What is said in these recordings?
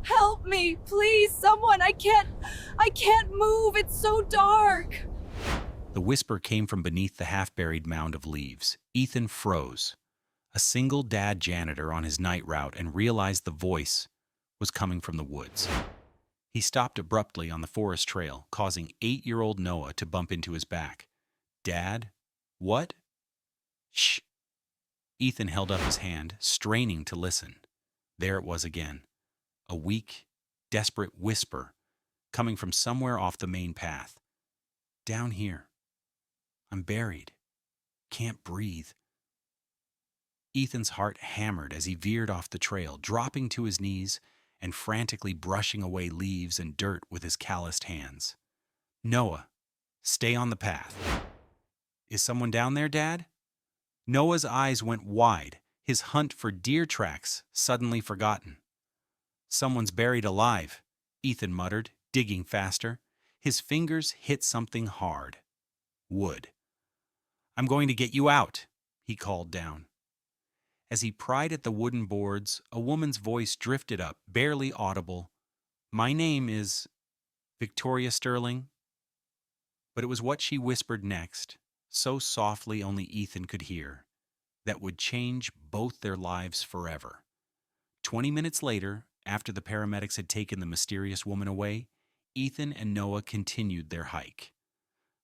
Help me, please, someone. I can't move. It's so dark. The whisper came from beneath the half-buried mound of leaves. Ethan froze, a single dad janitor on his night route, and realized the voice was coming from the woods. He stopped abruptly on the forest trail, causing 8-year-old Noah to bump into his back. Dad? What? Shh. Ethan held up his hand, straining to listen. There it was again, a weak, desperate whisper coming from somewhere off the main path. Down here. I'm buried. Can't breathe. Ethan's heart hammered as he veered off the trail, dropping to his knees and frantically brushing away leaves and dirt with his calloused hands. Noah, stay on the path. Is someone down there, Dad? Noah's eyes went wide, his hunt for deer tracks suddenly forgotten. Someone's buried alive, Ethan muttered, digging faster. His fingers hit something hard. Wood. I'm going to get you out, he called down. As he pried at the wooden boards, a woman's voice drifted up, barely audible. My name is Victoria Sterling. But it was what she whispered next, so softly only Ethan could hear, that would change both their lives forever. 20 minutes later, after the paramedics had taken the mysterious woman away, Ethan and Noah continued their hike.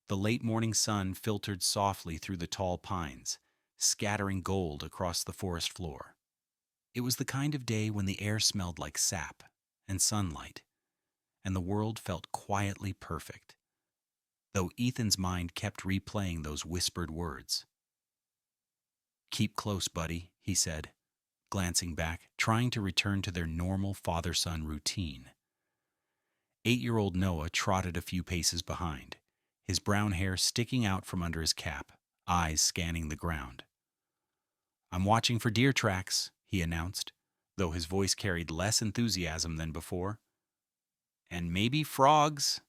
The late morning sun filtered softly through the tall pines, scattering gold across the forest floor. It was the kind of day when the air smelled like sap and sunlight, and the world felt quietly perfect, though Ethan's mind kept replaying those whispered words. Keep close, buddy, he said, glancing back, trying to return to their normal father-son routine. 8-year-old Noah trotted a few paces behind, his brown hair sticking out from under his cap, eyes scanning the ground. I'm watching for deer tracks, he announced, though his voice carried less enthusiasm than before. And maybe frogs.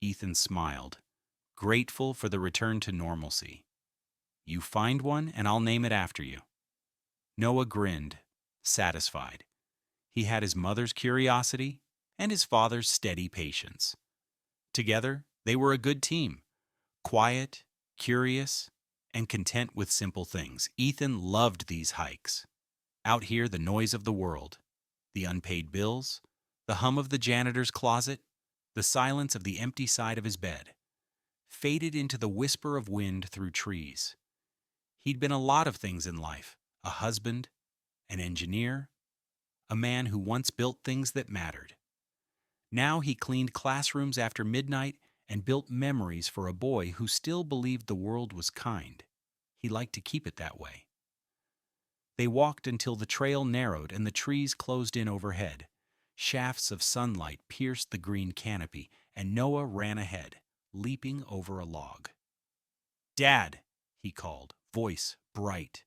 Ethan smiled, grateful for the return to normalcy. You find one and I'll name it after you. Noah grinned, satisfied. He had his mother's curiosity and his father's steady patience. Together, they were a good team, quiet, curious, and content with simple things. Ethan loved these hikes. Out here, the noise of the world, the unpaid bills, the hum of the janitor's closet, the silence of the empty side of his bed, faded into the whisper of wind through trees. He'd been a lot of things in life, a husband, an engineer, a man who once built things that mattered. Now he cleaned classrooms after midnight and built memories for a boy who still believed the world was kind. He liked to keep it that way. They walked until the trail narrowed and the trees closed in overhead. Shafts of sunlight pierced the green canopy, and Noah ran ahead, leaping over a log. Dad, he called, voice bright.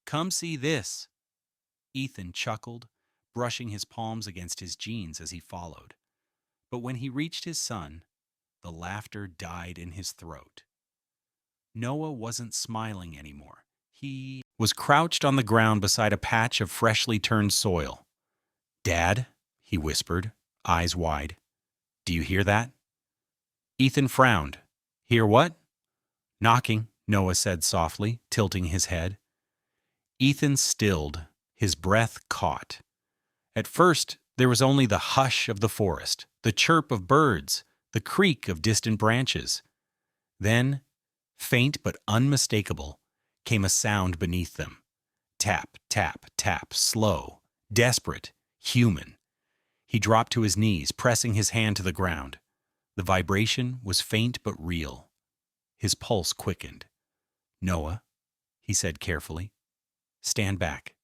Come see this. Ethan chuckled, brushing his palms against his jeans as he followed. But when he reached his son, the laughter died in his throat. Noah wasn't smiling anymore. He was crouched on the ground beside a patch of freshly turned soil. Dad, he whispered, eyes wide. Do you hear that? Ethan frowned. Hear what? Knocking, Noah said softly, tilting his head. Ethan stilled, his breath caught. At first, there was only the hush of the forest, the chirp of birds, the creak of distant branches. Then, faint but unmistakable, came a sound beneath them. Tap, tap, tap, slow, desperate, human. He dropped to his knees, pressing his hand to the ground. The vibration was faint but real. His pulse quickened. Noah, he said carefully, stand back.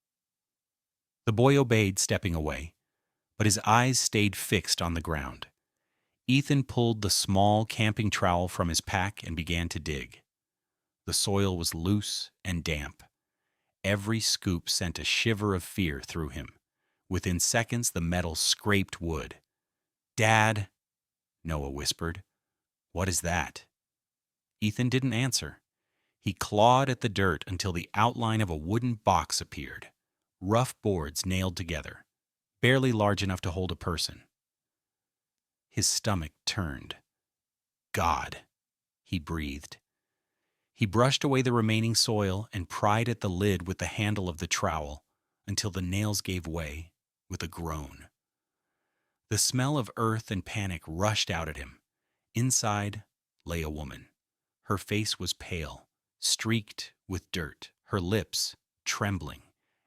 The boy obeyed, stepping away, but his eyes stayed fixed on the ground. Ethan pulled the small camping trowel from his pack and began to dig. The soil was loose and damp. Every scoop sent a shiver of fear through him. Within seconds, the metal scraped wood. Dad, Noah whispered. What is that? Ethan didn't answer. He clawed at the dirt until the outline of a wooden box appeared. Rough boards nailed together. barely large enough to hold a person. His stomach turned. God, he breathed. He brushed away the remaining soil and pried at the lid with the handle of the trowel until the nails gave way with a groan. The smell of earth and panic rushed out at him. Inside lay a woman. Her face was pale, streaked with dirt, her lips trembling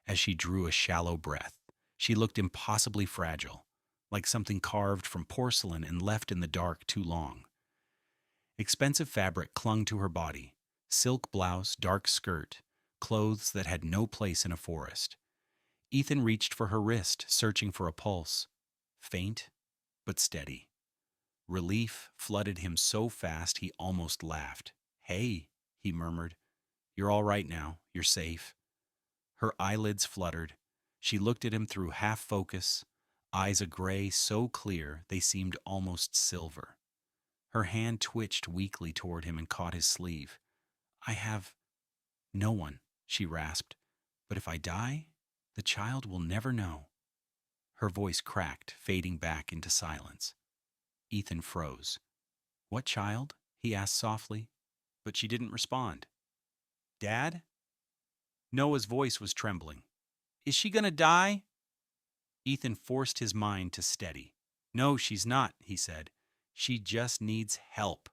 as she drew a shallow breath. She looked impossibly fragile, like something carved from porcelain and left in the dark too long. Expensive fabric clung to her body, silk blouse, dark skirt, clothes that had no place in a forest. Ethan reached for her wrist, searching for a pulse. Faint, but steady. Relief flooded him so fast he almost laughed. "Hey," he murmured. "You're all right now. You're safe." Her eyelids fluttered. She looked at him through half-focus, eyes a gray so clear they seemed almost silver. Her hand twitched weakly toward him and caught his sleeve. "I have no one," she rasped. "But if I die, the child will never know." Her voice cracked, fading back into silence. Ethan froze. "What child?" he asked softly, but she didn't respond. "Dad?" Noah's voice was trembling. "Is she gonna die?" Ethan forced his mind to steady. "No, she's not," he said. "She just needs help."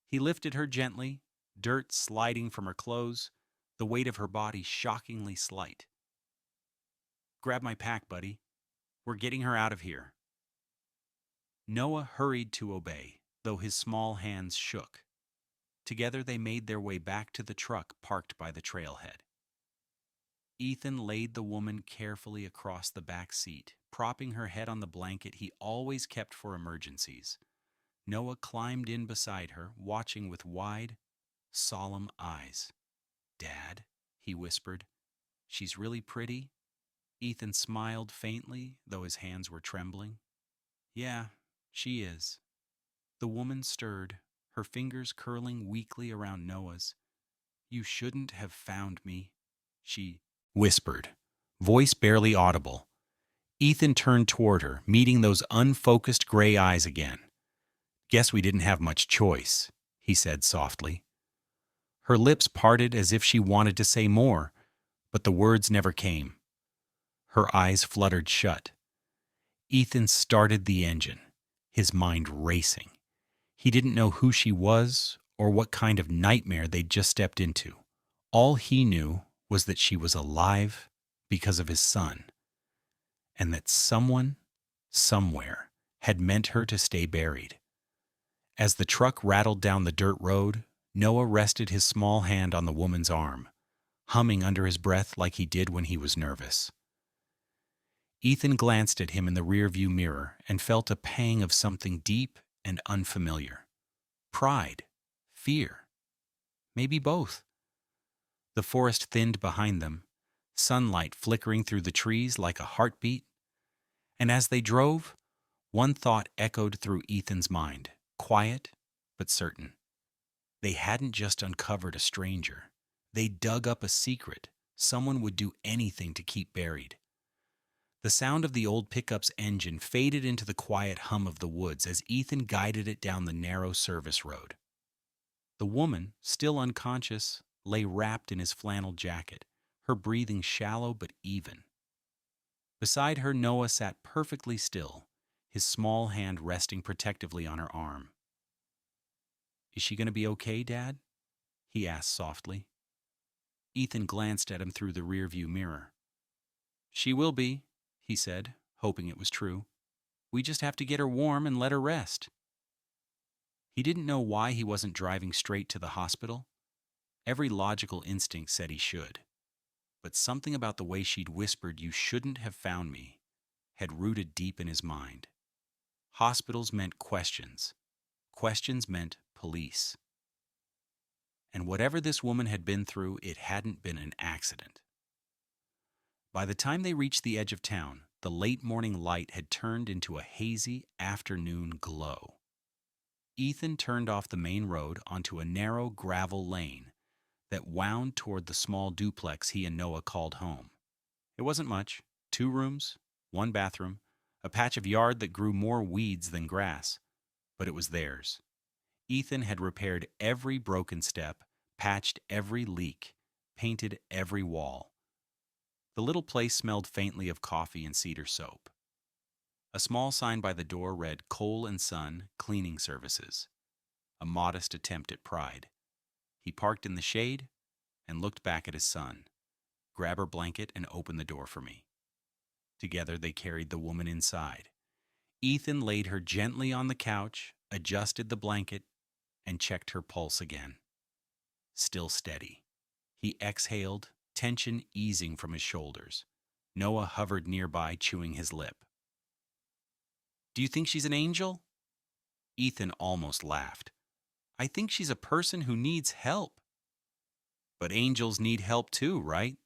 He lifted her gently, dirt sliding from her clothes, the weight of her body shockingly slight. "Grab my pack, buddy. We're getting her out of here." Noah hurried to obey, though his small hands shook. Together they made their way back to the truck parked by the trailhead. Ethan laid the woman carefully across the back seat, propping her head on the blanket he always kept for emergencies. Noah climbed in beside her, watching with wide, solemn eyes. "Dad," he whispered, "she's really pretty?" Ethan smiled faintly, though his hands were trembling. "Yeah, she is." The woman stirred, her fingers curling weakly around Noah's. "You shouldn't have found me," she whispered, voice barely audible. Ethan turned toward her, meeting those unfocused gray eyes again. "Guess we didn't have much choice," he said softly. Her lips parted as if she wanted to say more, but the words never came. Her eyes fluttered shut. Ethan started the engine, his mind racing. He didn't know who she was or what kind of nightmare they'd just stepped into. All he knew was that she was alive because of his son, and that someone, somewhere, had meant her to stay buried. As the truck rattled down the dirt road, Noah rested his small hand on the woman's arm, humming under his breath like he did when he was nervous. Ethan glanced at him in the rearview mirror and felt a pang of something deep and unfamiliar. Pride, fear, maybe both. The forest thinned behind them, sunlight flickering through the trees like a heartbeat. And as they drove, one thought echoed through Ethan's mind, quiet but certain. They hadn't just uncovered a stranger. They dug up a secret someone would do anything to keep buried. The sound of the old pickup's engine faded into the quiet hum of the woods as Ethan guided it down the narrow service road. The woman, still unconscious, lay wrapped in his flannel jacket, her breathing shallow but even. Beside her, Noah sat perfectly still, his small hand resting protectively on her arm. "Is she going to be okay, Dad?" he asked softly. Ethan glanced at him through the rearview mirror. "She will be," he said, hoping it was true. "We just have to get her warm and let her rest." He didn't know why he wasn't driving straight to the hospital. Every logical instinct said he should. But something about the way she'd whispered, "You shouldn't have found me," had rooted deep in his mind. Hospitals meant questions. Questions meant police. And whatever this woman had been through, it hadn't been an accident. By the time they reached the edge of town, the late morning light had turned into a hazy afternoon glow. Ethan turned off the main road onto a narrow gravel lane that wound toward the small duplex he and Noah called home. It wasn't much, 2 rooms, one bathroom, a patch of yard that grew more weeds than grass, but it was theirs. Ethan had repaired every broken step, patched every leak, painted every wall. The little place smelled faintly of coffee and cedar soap. A small sign by the door read Coal and Son Cleaning Services, a modest attempt at pride. He parked in the shade and looked back at his son. Grab her blanket and open the door for me. Together they carried the woman inside. Ethan laid her gently on the couch, adjusted the blanket, and checked her pulse again. Still steady. He exhaled, tension easing from his shoulders. Noah hovered nearby, chewing his lip. "Do you think she's an angel?" Ethan almost laughed. "I think she's a person who needs help." "But angels need help too, right?"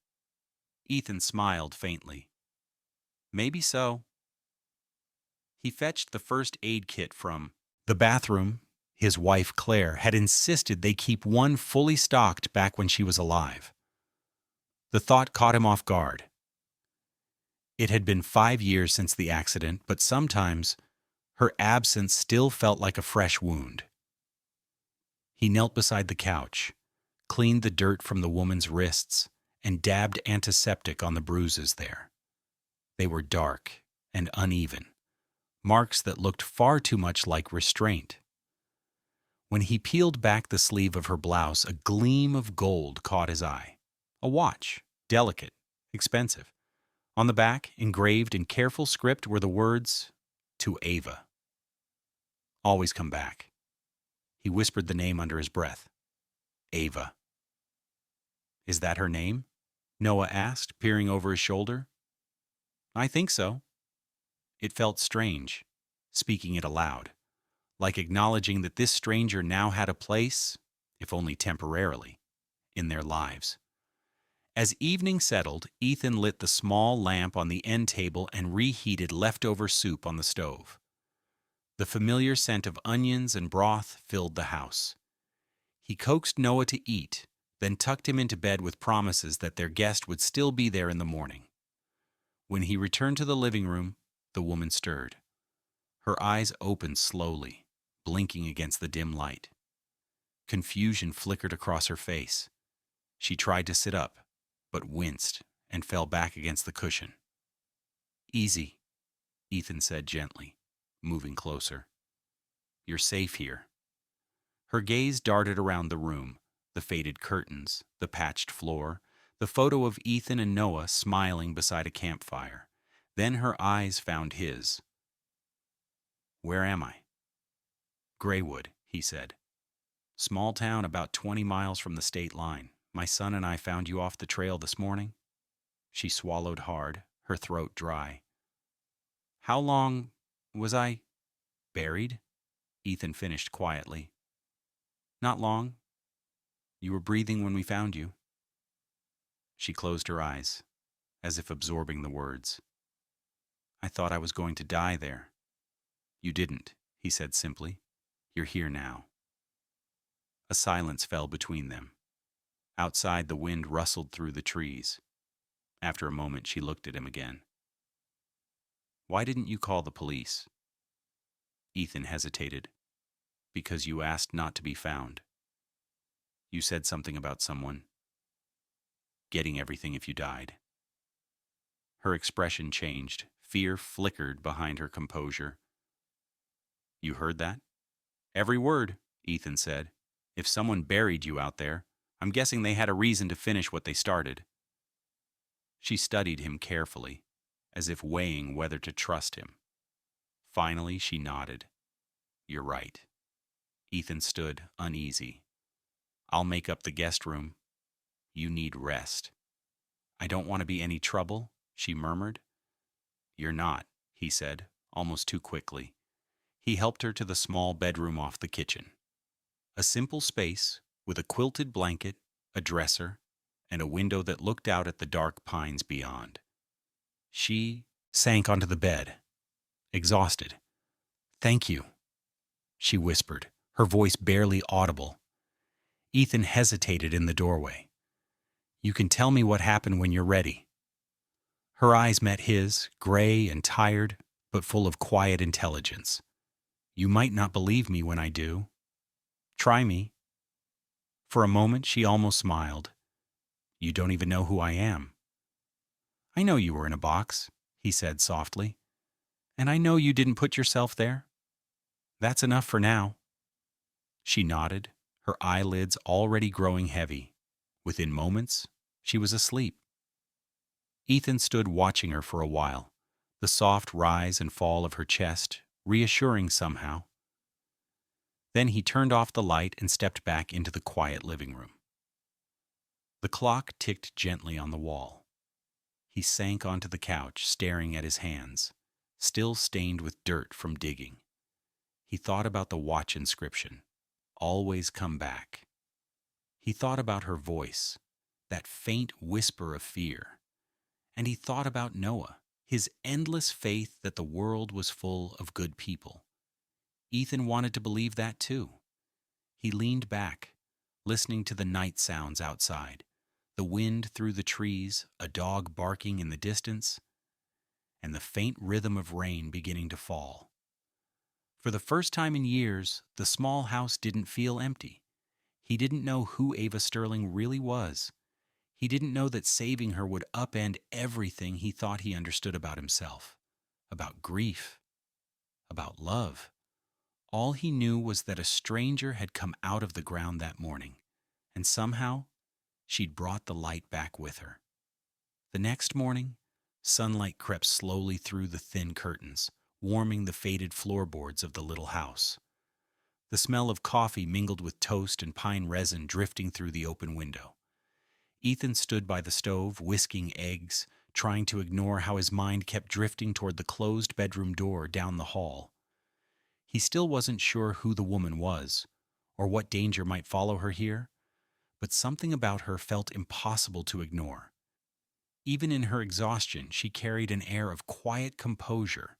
Ethan smiled faintly. "Maybe so." He fetched the first aid kit from the bathroom. His wife, Claire, had insisted they keep one fully stocked back when she was alive. The thought caught him off guard. It had been 5 years since the accident, but sometimes her absence still felt like a fresh wound. He knelt beside the couch, cleaned the dirt from the woman's wrists, and dabbed antiseptic on the bruises there. They were dark and uneven, marks that looked far too much like restraint. When he peeled back the sleeve of her blouse, a gleam of gold caught his eye. A watch, delicate, expensive. On the back, engraved in careful script, were the words, "To Ava." "Always come back." He whispered the name under his breath. Ava. "Is that her name?" Noah asked, peering over his shoulder. "I think so." It felt strange, speaking it aloud, like acknowledging that this stranger now had a place, if only temporarily, in their lives. As evening settled, Ethan lit the small lamp on the end table and reheated leftover soup on the stove. The familiar scent of onions and broth filled the house. He coaxed Noah to eat, then tucked him into bed with promises that their guest would still be there in the morning. When he returned to the living room, the woman stirred. Her eyes opened slowly, blinking against the dim light. Confusion flickered across her face. She tried to sit up, but winced and fell back against the cushion. "Easy," Ethan said gently, moving closer. "You're safe here." Her gaze darted around the room, the faded curtains, the patched floor, the photo of Ethan and Noah smiling beside a campfire. Then her eyes found his. "Where am I?" "Graywood," he said. "Small town about 20 miles from the state line. My son and I found you off the trail this morning." She swallowed hard, her throat dry. "How long was I buried?" Ethan finished quietly. "Not long. You were breathing when we found you." She closed her eyes, as if absorbing the words. "I thought I was going to die there." "You didn't," he said simply. "You're here now." A silence fell between them. Outside, the wind rustled through the trees. After a moment, she looked at him again. "Why didn't you call the police?" Ethan hesitated. "Because you asked not to be found. You said something about someone getting everything if you died." Her expression changed. Fear flickered behind her composure. "You heard that?" "Every word," Ethan said. "If someone buried you out there, I'm guessing they had a reason to finish what they started." She studied him carefully, as if weighing whether to trust him. Finally, she nodded. "You're right." Ethan stood, uneasy. "I'll make up the guest room. You need rest." "I don't want to be any trouble," she murmured. "You're not," he said, almost too quickly. He helped her to the small bedroom off the kitchen. A simple space with a quilted blanket, a dresser, and a window that looked out at the dark pines beyond. She sank onto the bed, exhausted. "Thank you," she whispered, her voice barely audible. Ethan hesitated in the doorway. "You can tell me what happened when you're ready." Her eyes met his, gray and tired, but full of quiet intelligence. You might not believe me when I do. Try me. For a moment, she almost smiled. You don't even know who I am. I know you were in a box, he said softly. And I know you didn't put yourself there. That's enough for now. She nodded, her eyelids already growing heavy. Within moments, she was asleep. Ethan stood watching her for a while, the soft rise and fall of her chest, reassuring somehow. Then he turned off the light and stepped back into the quiet living room. The clock ticked gently on the wall. He sank onto the couch, staring at his hands, still stained with dirt from digging. He thought about the watch inscription, always come back. He thought about her voice, that faint whisper of fear. And he thought about Noah, his endless faith that the world was full of good people. Ethan wanted to believe that too. He leaned back, listening to the night sounds outside, the wind through the trees, a dog barking in the distance, and the faint rhythm of rain beginning to fall. For the first time in years, the small house didn't feel empty. He didn't know who Ava Sterling really was. He didn't know that saving her would upend everything he thought he understood about himself, about grief, about love. All he knew was that a stranger had come out of the ground that morning, and somehow she'd brought the light back with her. The next morning, sunlight crept slowly through the thin curtains, warming the faded floorboards of the little house. The smell of coffee mingled with toast and pine resin drifting through the open window. Ethan stood by the stove, whisking eggs, trying to ignore how his mind kept drifting toward the closed bedroom door down the hall. He still wasn't sure who the woman was, or what danger might follow her here, but something about her felt impossible to ignore. Even in her exhaustion, she carried an air of quiet composure,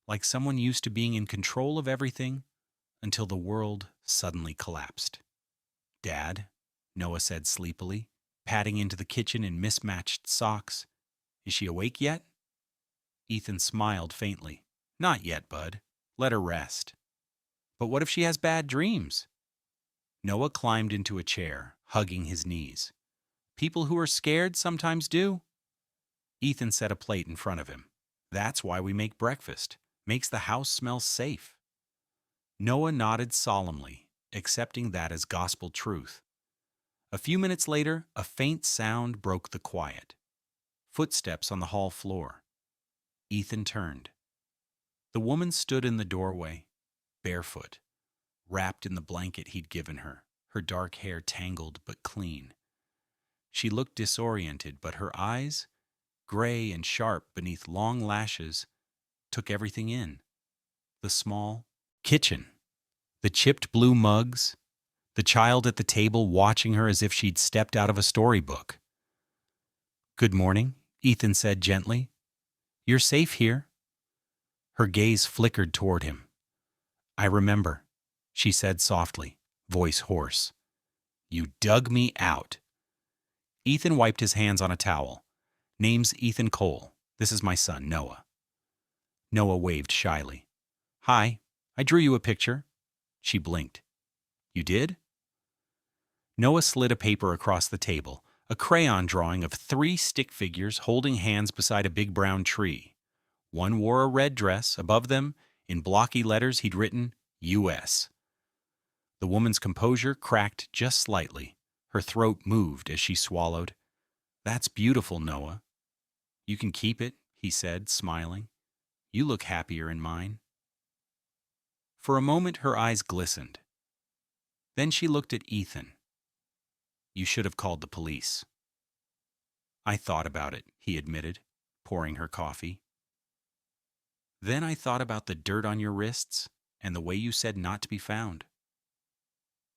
like someone used to being in control of everything until the world suddenly collapsed. "Dad," Noah said sleepily, padding into the kitchen in mismatched socks. "Is she awake yet?" Ethan smiled faintly. "Not yet, bud. Let her rest." "But what if she has bad dreams?" Noah climbed into a chair, hugging his knees. "People who are scared sometimes do." Ethan set a plate in front of him. "That's why we make breakfast. Makes the house smell safe." Noah nodded solemnly, accepting that as gospel truth. A few minutes later, a faint sound broke the quiet. Footsteps on the hall floor. Ethan turned. The woman stood in the doorway, barefoot, wrapped in the blanket he'd given her, her dark hair tangled but clean. She looked disoriented, but her eyes, gray and sharp beneath long lashes, took everything in. The small kitchen, the chipped blue mugs, the child at the table watching her as if she'd stepped out of a storybook. "Good morning," Ethan said gently. "You're safe here." Her gaze flickered toward him. "I remember," she said softly, voice hoarse. "You dug me out." Ethan wiped his hands on a towel. "Name's Ethan Cole. This is my son, Noah." Noah waved shyly. "Hi, I drew you a picture." She blinked. "You did?" Noah slid a paper across the table, a crayon drawing of 3 stick figures holding hands beside a big brown tree. One wore a red dress. Above them, in blocky letters, he'd written, U.S. The woman's composure cracked just slightly. Her throat moved as she swallowed. "That's beautiful, Noah." "You can keep it," he said, smiling. "You look happier in mine." For a moment, her eyes glistened. Then she looked at Ethan. "You should have called the police." "I thought about it," he admitted, pouring her coffee. "Then I thought about the dirt on your wrists and the way you said not to be found.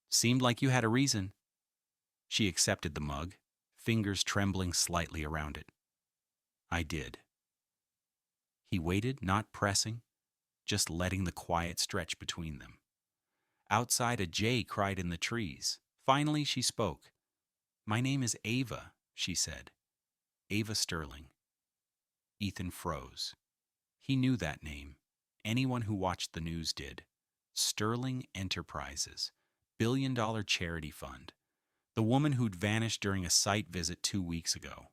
Seemed like you had a reason." She accepted the mug, fingers trembling slightly around it. "I did." He waited, not pressing, just letting the quiet stretch between them. Outside, a jay cried in the trees. Finally, she spoke. "My name is Ava," she said. "Ava Sterling." Ethan froze. He knew that name. Anyone who watched the news did. Sterling Enterprises, billion-dollar charity fund. The woman who'd vanished during a site visit 2 weeks ago.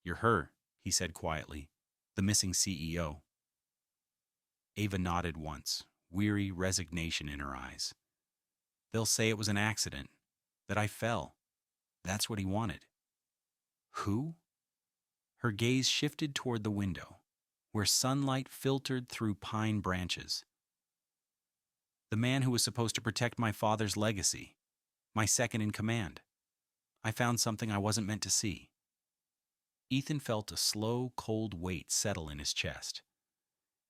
"You're her," he said quietly. "The missing CEO." Ava nodded once, weary resignation in her eyes. "They'll say it was an accident, that I fell. That's what he wanted." "Who?" Her gaze shifted toward the window, where sunlight filtered through pine branches. "The man who was supposed to protect my father's legacy, my second in command. I found something I wasn't meant to see." Ethan felt a slow, cold weight settle in his chest.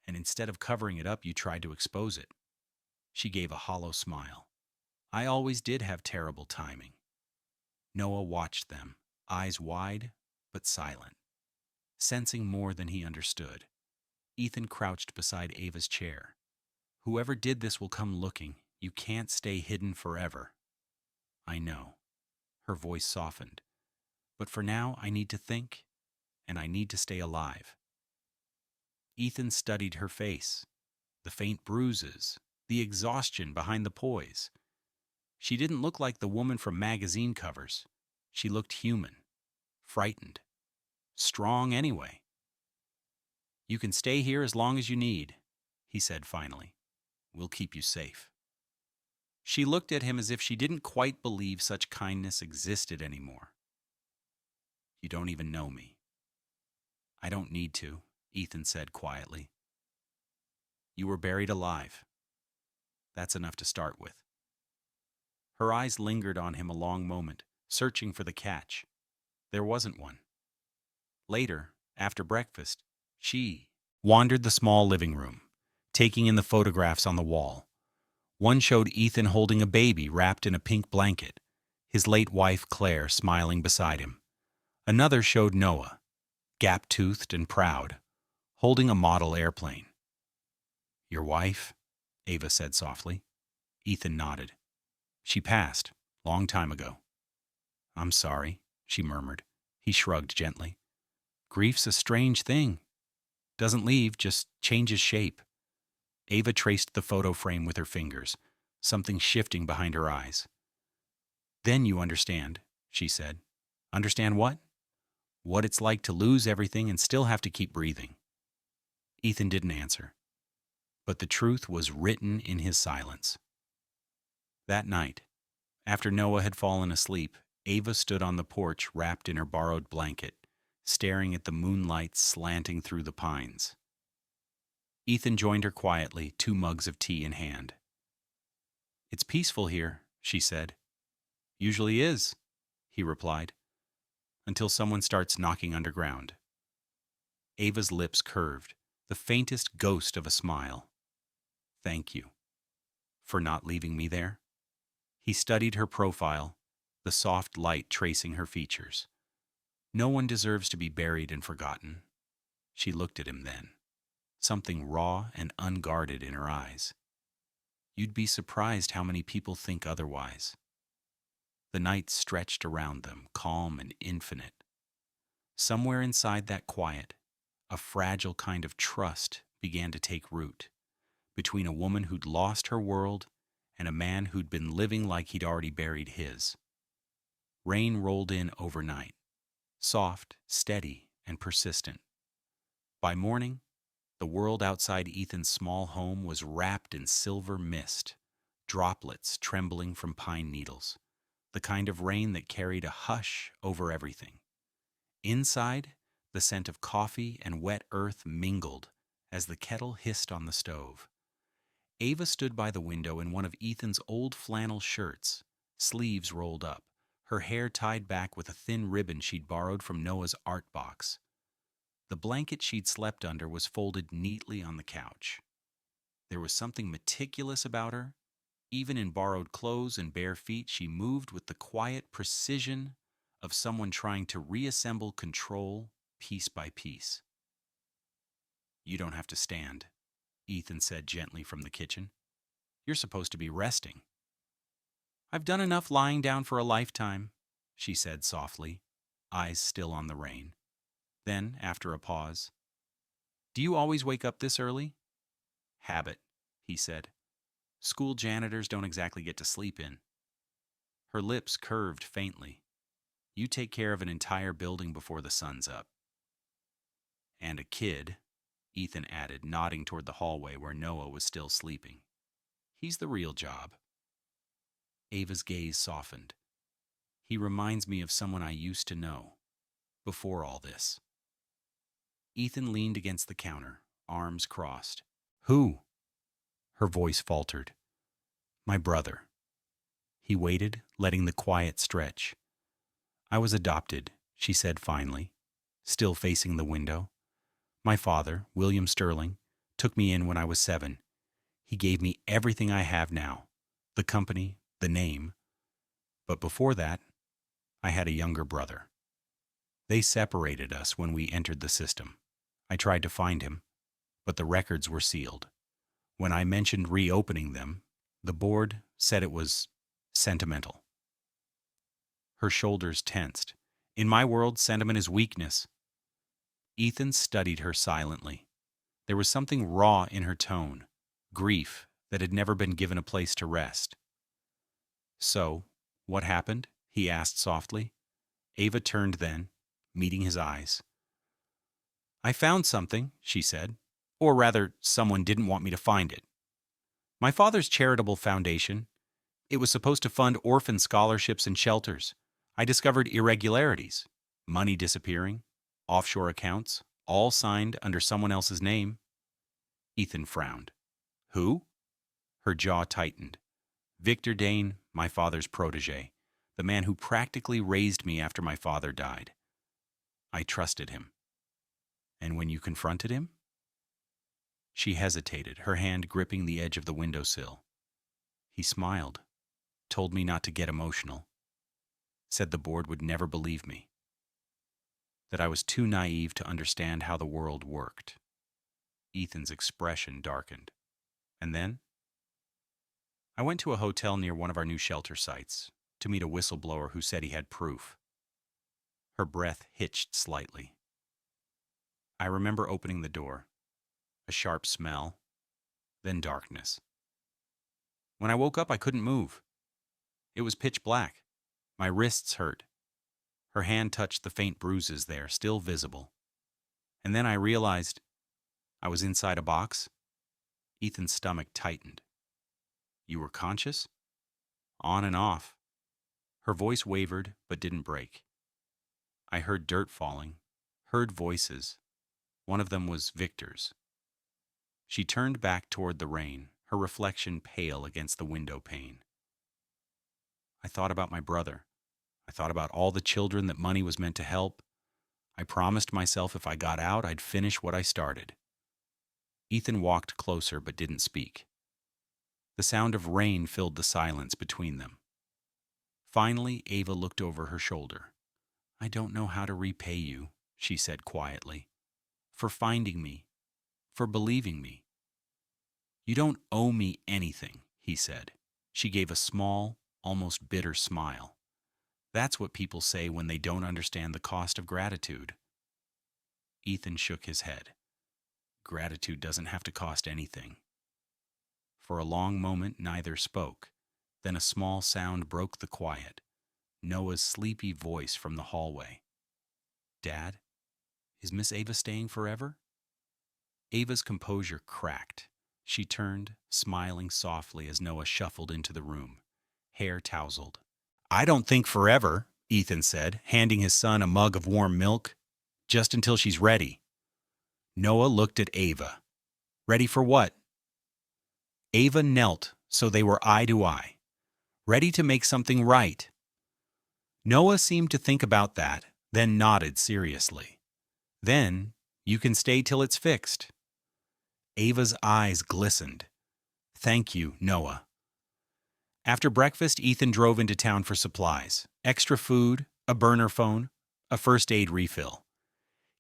"And instead of covering it up, you tried to expose it." She gave a hollow smile. "I always did have terrible timing." Noah watched them, eyes wide but silent, sensing more than he understood. Ethan crouched beside Ava's chair. "Whoever did this will come looking. You can't stay hidden forever." "I know." Her voice softened. "But for now, I need to think, and I need to stay alive." Ethan studied her face, the faint bruises, the exhaustion behind the poise. She didn't look like the woman from magazine covers. She looked human, frightened, strong anyway. "You can stay here as long as you need," he said finally. "We'll keep you safe." She looked at him as if she didn't quite believe such kindness existed anymore. "You don't even know me." "I don't need to," Ethan said quietly. "You were buried alive. That's enough to start with." Her eyes lingered on him a long moment, searching for the catch. There wasn't one. Later, after breakfast, she wandered the small living room, taking in the photographs on the wall. One showed Ethan holding a baby wrapped in a pink blanket, his late wife Claire smiling beside him. Another showed Noah, gap-toothed and proud, holding a model airplane. "Your wife?" Ava said softly. Ethan nodded. "She passed, long time ago." "I'm sorry," she murmured. He shrugged gently. "Grief's a strange thing. Doesn't leave, just changes shape." Ava traced the photo frame with her fingers, something shifting behind her eyes. "Then you understand," she said. "Understand what?" "What it's like to lose everything and still have to keep breathing." Ethan didn't answer, but the truth was written in his silence. That night, after Noah had fallen asleep, Ava stood on the porch wrapped in her borrowed blanket, staring at the moonlight slanting through the pines. Ethan joined her quietly, 2 mugs of tea in hand. "It's peaceful here," she said. "Usually is," he replied, "until someone starts knocking underground." Ava's lips curved, the faintest ghost of a smile. "Thank you for not leaving me there." He studied her profile, the soft light tracing her features. "No one deserves to be buried and forgotten." She looked at him then, something raw and unguarded in her eyes. "You'd be surprised how many people think otherwise." The night stretched around them, calm and infinite. Somewhere inside that quiet, a fragile kind of trust began to take root, between a woman who'd lost her world and a man who'd been living like he'd already buried his. Rain rolled in overnight, soft, steady, and persistent. By morning, the world outside Ethan's small home was wrapped in silver mist, droplets trembling from pine needles, the kind of rain that carried a hush over everything. Inside, the scent of coffee and wet earth mingled as the kettle hissed on the stove. Ava stood by the window in one of Ethan's old flannel shirts, sleeves rolled up, her hair tied back with a thin ribbon she'd borrowed from Noah's art box. The blanket she'd slept under was folded neatly on the couch. There was something meticulous about her. Even in borrowed clothes and bare feet, she moved with the quiet precision of someone trying to reassemble control piece by piece. "You don't have to stand," Ethan said gently from the kitchen. "You're supposed to be resting." "I've done enough lying down for a lifetime," she said softly, eyes still on the rain. Then, after a pause, "Do you always wake up this early?" "Habit," he said. "School janitors don't exactly get to sleep in." Her lips curved faintly. "You take care of an entire building before the sun's up." "And a kid," Ethan added, nodding toward the hallway where Noah was still sleeping. "He's the real job." Ava's gaze softened. "He reminds me of someone I used to know, before all this." Ethan leaned against the counter, arms crossed. "Who?" Her voice faltered. "My brother." He waited, letting the quiet stretch. "I was adopted," she said finally, still facing the window. "My father, William Sterling, took me in when I was 7. He gave me everything I have now, the company, the name. But before that, I had a younger brother. They separated us when we entered the system. I tried to find him, but the records were sealed. When I mentioned reopening them, the board said it was sentimental." Her shoulders tensed. "In my world, sentiment is weakness." Ethan studied her silently. There was something raw in her tone, grief that had never been given a place to rest. "So, what happened?" he asked softly. Ava turned then, meeting his eyes. "I found something," she said. "Or rather, someone didn't want me to find it. My father's charitable foundation. It was supposed to fund orphan scholarships and shelters. I discovered irregularities, money disappearing, offshore accounts, all signed under someone else's name." Ethan frowned. "Who?" Her jaw tightened. "Victor Dane, my father's protege, the man who practically raised me after my father died. I trusted him." "And when you confronted him?" She hesitated, her hand gripping the edge of the windowsill. "He smiled, told me not to get emotional, said the board would never believe me, that I was too naive to understand how the world worked." Ethan's expression darkened. "And then?" "I went to a hotel near one of our new shelter sites to meet a whistleblower who said he had proof." Her breath hitched slightly. "I remember opening the door, a sharp smell, then darkness. When I woke up, I couldn't move. It was pitch black. My wrists hurt." Her hand touched the faint bruises there, still visible. "And then I realized I was inside a box." Ethan's stomach tightened. "You were conscious?" "On and off." Her voice wavered, but didn't break. "I heard dirt falling, heard voices. One of them was Victor's." She turned back toward the rain, her reflection pale against the window pane. "I thought about my brother. I thought about all the children that money was meant to help. I promised myself if I got out, I'd finish what I started." Ethan walked closer but didn't speak. The sound of rain filled the silence between them. Finally, Ava looked over her shoulder. "I don't know how to repay you," she said quietly, "for finding me, for believing me." "You don't owe me anything," he said. She gave a small, almost bitter smile. "That's what people say when they don't understand the cost of gratitude." Ethan shook his head. "Gratitude doesn't have to cost anything." For a long moment, neither spoke. Then a small sound broke the quiet. Noah's sleepy voice from the hallway. "Dad, is Miss Ava staying forever?" Ava's composure cracked. She turned, smiling softly as Noah shuffled into the room, hair tousled. "I don't think forever," Ethan said, handing his son a mug of warm milk. "Just until she's ready." Noah looked at Ava. "Ready for what?" Ava knelt so they were eye to eye. "Ready to make something right." Noah seemed to think about that, then nodded seriously. "Then you can stay till it's fixed." Ava's eyes glistened. "Thank you, Noah." After breakfast, Ethan drove into town for supplies, extra food, a burner phone, a first aid refill.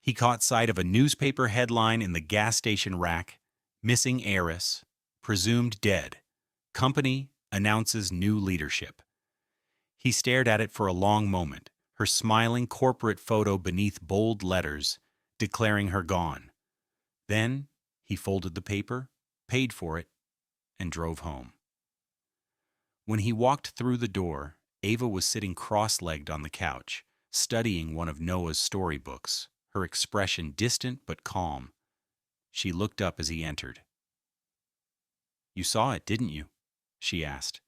He caught sight of a newspaper headline in the gas station rack: "Missing heiress, presumed dead. Company announces new leadership." He stared at it for a long moment, her smiling corporate photo beneath bold letters, declaring her gone. Then he folded the paper, paid for it, and drove home. When he walked through the door, Ava was sitting cross-legged on the couch, studying one of Noah's storybooks, her expression distant but calm. She looked up as he entered. "You saw it, didn't you?" she asked.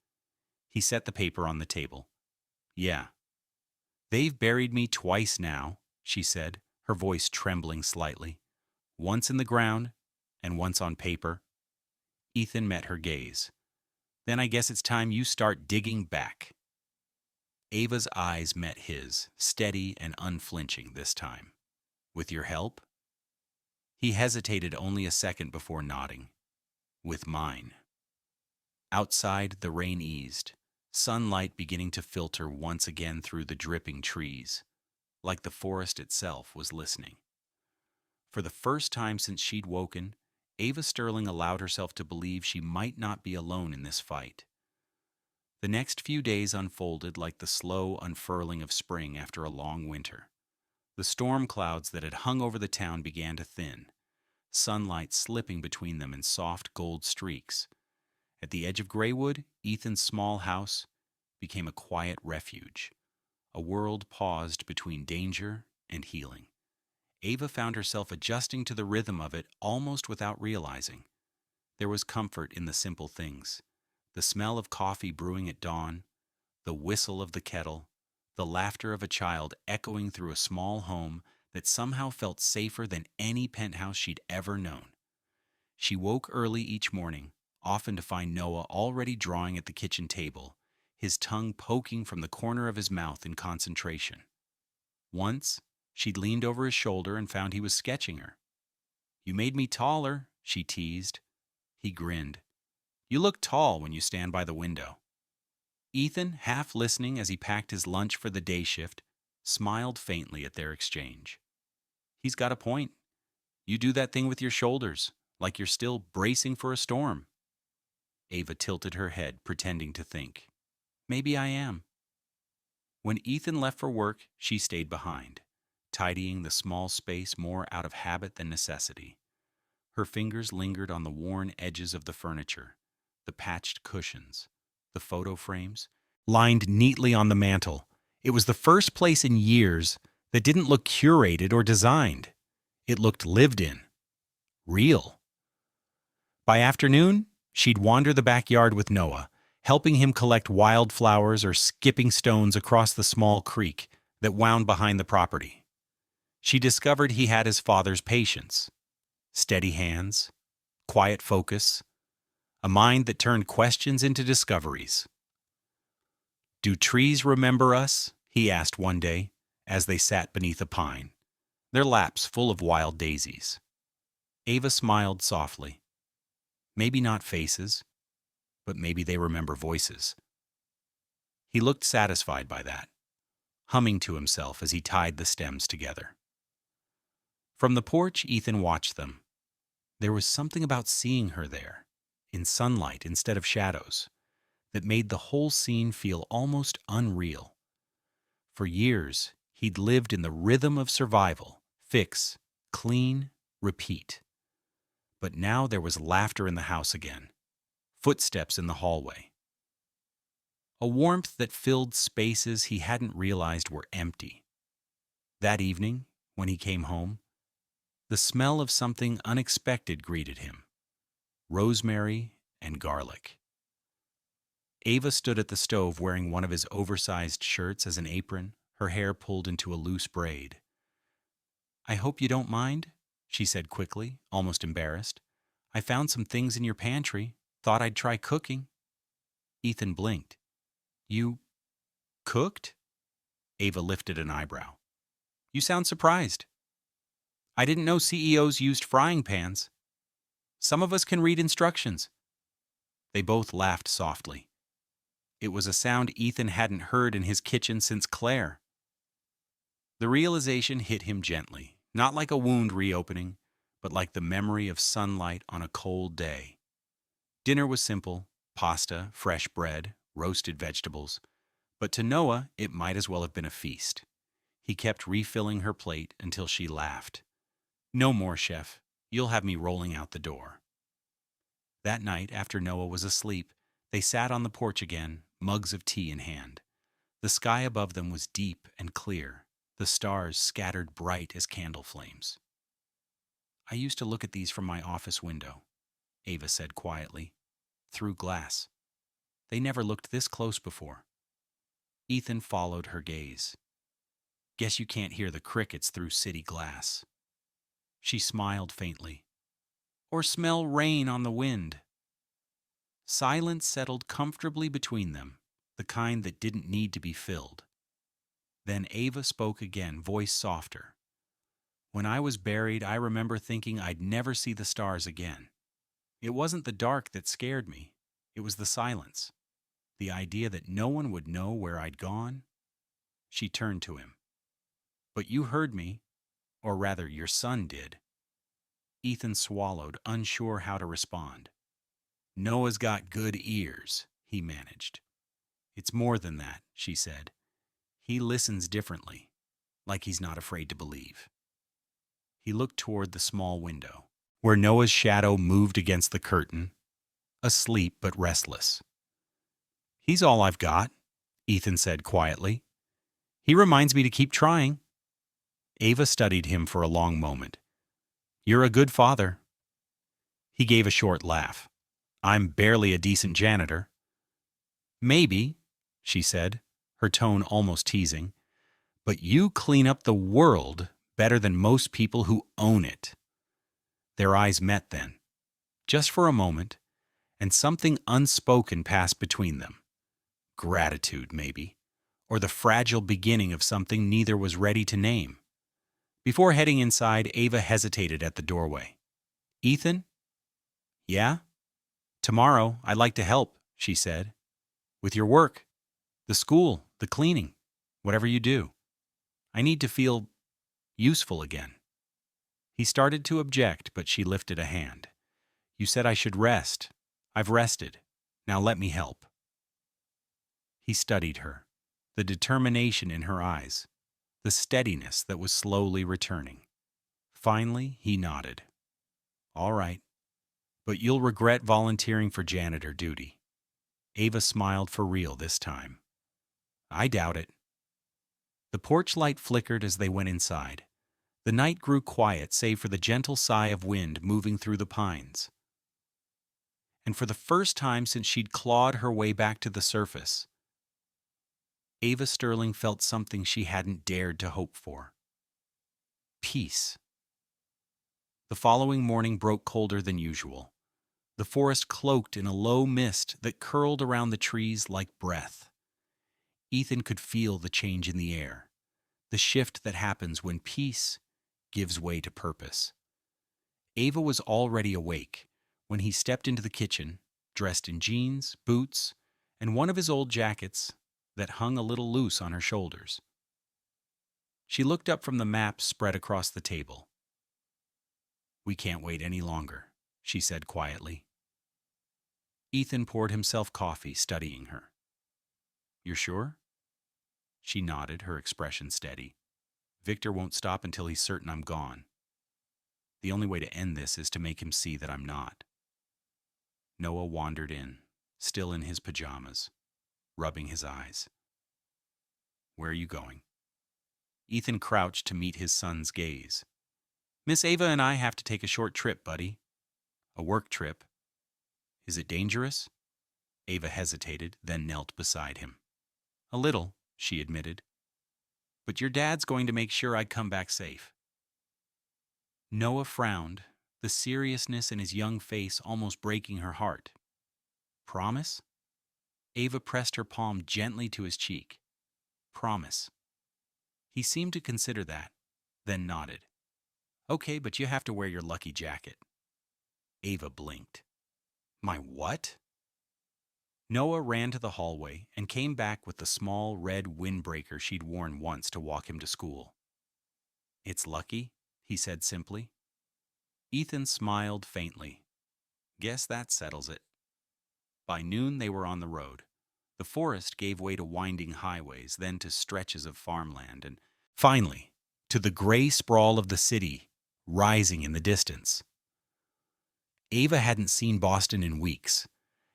He set the paper on the table. "Yeah." "They've buried me twice now," she said, her voice trembling slightly. "Once in the ground and once on paper." Ethan met her gaze. "Then I guess it's time you start digging back." Ava's eyes met his, steady and unflinching this time. "With your help?" He hesitated only a second before nodding. "With mine." Outside, the rain eased, sunlight beginning to filter once again through the dripping trees, like the forest itself was listening. For the first time since she'd woken, Ava Sterling allowed herself to believe she might not be alone in this fight. The next few days unfolded like the slow unfurling of spring after a long winter. The storm clouds that had hung over the town began to thin, sunlight slipping between them in soft gold streaks. At the edge of Graywood, Ethan's small house became a quiet refuge. A world paused between danger and healing. Ava found herself adjusting to the rhythm of it almost without realizing. There was comfort in the simple things. The smell of coffee brewing at dawn, the whistle of the kettle, the laughter of a child echoing through a small home that somehow felt safer than any penthouse she'd ever known. She woke early each morning, often to find Noah already drawing at the kitchen table, his tongue poking from the corner of his mouth in concentration. Once, she'd leaned over his shoulder and found he was sketching her. "You made me taller," she teased. He grinned. "You look tall when you stand by the window." Ethan, half listening as he packed his lunch for the day shift, smiled faintly at their exchange. "He's got a point. You do that thing with your shoulders, like you're still bracing for a storm." Ava tilted her head, pretending to think. "Maybe I am." When Ethan left for work, she stayed behind, tidying the small space more out of habit than necessity. Her fingers lingered on the worn edges of the furniture, the patched cushions, the photo frames, lined neatly on the mantel. It was the first place in years that didn't look curated or designed. It looked lived in, real. By afternoon, she'd wander the backyard with Noah, helping him collect wildflowers or skipping stones across the small creek that wound behind the property. She discovered he had his father's patience. Steady hands, quiet focus, a mind that turned questions into discoveries. "Do trees remember us?" he asked one day, as they sat beneath a pine, their laps full of wild daisies. Ava smiled softly. "Maybe not faces, but maybe they remember voices." He looked satisfied by that, humming to himself as he tied the stems together. From the porch, Ethan watched them. There was something about seeing her there, in sunlight instead of shadows, that made the whole scene feel almost unreal. For years, he'd lived in the rhythm of survival, fix, clean, repeat. But now there was laughter in the house again, footsteps in the hallway. A warmth that filled spaces he hadn't realized were empty. That evening, when he came home, the smell of something unexpected greeted him: rosemary and garlic. Ava stood at the stove wearing one of his oversized shirts as an apron, her hair pulled into a loose braid. "I hope you don't mind," she said quickly, almost embarrassed. "I found some things in your pantry. Thought I'd try cooking." Ethan blinked. "You cooked?" Ava lifted an eyebrow. "You sound surprised." "I didn't know CEOs used frying pans. Some of us can read instructions." They both laughed softly. It was a sound Ethan hadn't heard in his kitchen since Claire. The realization hit him gently, not like a wound reopening, but like the memory of sunlight on a cold day. Dinner was simple: pasta, fresh bread, roasted vegetables. But to Noah, it might as well have been a feast. He kept refilling her plate until she laughed. No more, Chef. You'll have me rolling out the door. That night, after Noah was asleep, they sat on the porch again, mugs of tea in hand. The sky above them was deep and clear, the stars scattered bright as candle flames. I used to look at these from my office window, Ava said quietly, through glass. They never looked this close before. Ethan followed her gaze. Guess you can't hear the crickets through city glass. She smiled faintly. Or smell rain on the wind. Silence settled comfortably between them, the kind that didn't need to be filled. Then Ava spoke again, voice softer. When I was buried, I remember thinking I'd never see the stars again. It wasn't the dark that scared me. It was the silence. The idea that no one would know where I'd gone. She turned to him. But you heard me, or rather your son did. Ethan swallowed, unsure how to respond. Noah's got good ears, he managed. It's more than that, she said. He listens differently, like he's not afraid to believe. He looked toward the small window, where Noah's shadow moved against the curtain, asleep but restless. He's all I've got, Ethan said quietly. He reminds me to keep trying. Ava studied him for a long moment. You're a good father. He gave a short laugh. I'm barely a decent janitor. Maybe, she said, her tone almost teasing, but you clean up the world better than most people who own it. Their eyes met then, just for a moment, and something unspoken passed between them. Gratitude, maybe, or the fragile beginning of something neither was ready to name. Before heading inside, Ava hesitated at the doorway. Ethan? Yeah? Tomorrow, I'd like to help, she said. With your work, the school, the cleaning, whatever you do. I need to feel useful again. He started to object, but she lifted a hand. You said I should rest. I've rested. Now let me help. He studied her, the determination in her eyes, the steadiness that was slowly returning. Finally, he nodded. All right, but you'll regret volunteering for janitor duty. Ava smiled for real this time. I doubt it. The porch light flickered as they went inside. The night grew quiet save for the gentle sigh of wind moving through the pines. And for the first time since she'd clawed her way back to the surface, Ava Sterling felt something she hadn't dared to hope for. Peace. The following morning broke colder than usual. The forest cloaked in a low mist that curled around the trees like breath. Ethan could feel the change in the air, the shift that happens when peace gives way to purpose. Ava was already awake when he stepped into the kitchen, dressed in jeans, boots, and one of his old jackets that hung a little loose on her shoulders. She looked up from the map spread across the table. We can't wait any longer, she said quietly. Ethan poured himself coffee, studying her. You're sure? She nodded, her expression steady. Victor won't stop until he's certain I'm gone. The only way to end this is to make him see that I'm not. Noah wandered in, still in his pajamas, rubbing his eyes. Where are you going? Ethan crouched to meet his son's gaze. Miss Ava and I have to take a short trip, buddy. A work trip. Is it dangerous? Ava hesitated, then knelt beside him. A little, she admitted. But your dad's going to make sure I come back safe. Noah frowned, the seriousness in his young face almost breaking her heart. Promise? Ava pressed her palm gently to his cheek. Promise. He seemed to consider that, then nodded. Okay, but you have to wear your lucky jacket. Ava blinked. My what? Noah ran to the hallway and came back with the small red windbreaker she'd worn once to walk him to school. It's lucky, he said simply. Ethan smiled faintly. Guess that settles it. By noon they were on the road. The forest gave way to winding highways, then to stretches of farmland, and finally to the gray sprawl of the city, rising in the distance. Ava hadn't seen Boston in weeks,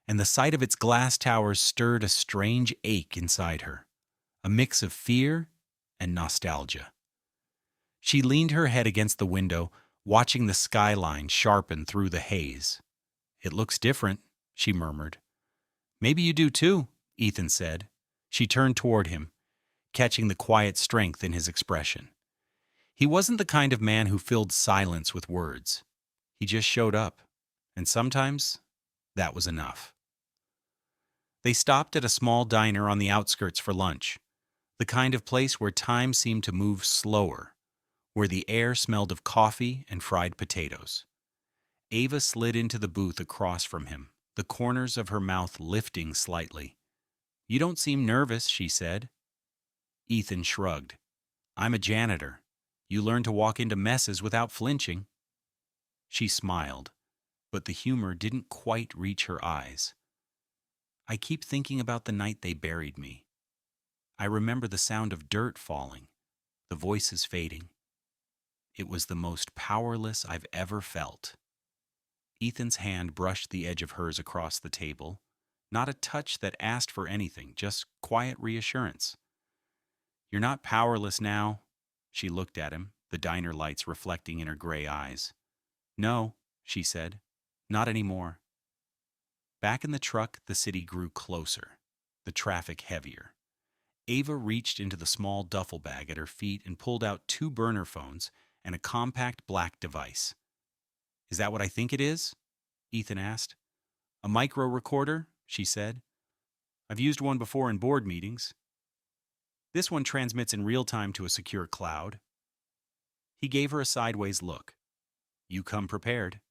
and the sight of its glass towers stirred a strange ache inside her, a mix of fear and nostalgia. She leaned her head against the window, watching the skyline sharpen through the haze. "It looks different," she murmured. "Maybe you do too," Ethan said. She turned toward him, catching the quiet strength in his expression. He wasn't the kind of man who filled silence with words. He just showed up, and sometimes that was enough. They stopped at a small diner on the outskirts for lunch, the kind of place where time seemed to move slower, where the air smelled of coffee and fried potatoes. Ava slid into the booth across from him, the corners of her mouth lifting slightly. "You don't seem nervous," she said. Ethan shrugged. "I'm a janitor. You learn to walk into messes without flinching." She smiled, but the humor didn't quite reach her eyes. "I keep thinking about the night they buried me. I remember the sound of dirt falling, the voices fading. It was the most powerless I've ever felt." Ethan's hand brushed the edge of hers across the table, not a touch that asked for anything, just quiet reassurance. "You're not powerless now." She looked at him, the diner lights reflecting in her gray eyes. "No," she said, "not anymore." Back in the truck, the city grew closer, the traffic heavier. Ava reached into the small duffel bag at her feet and pulled out 2 burner phones and a compact black device. "Is that what I think it is?" Ethan asked. "A micro recorder," she said. "I've used one before in board meetings. This one transmits in real time to a secure cloud." He gave her a sideways look. "You come prepared."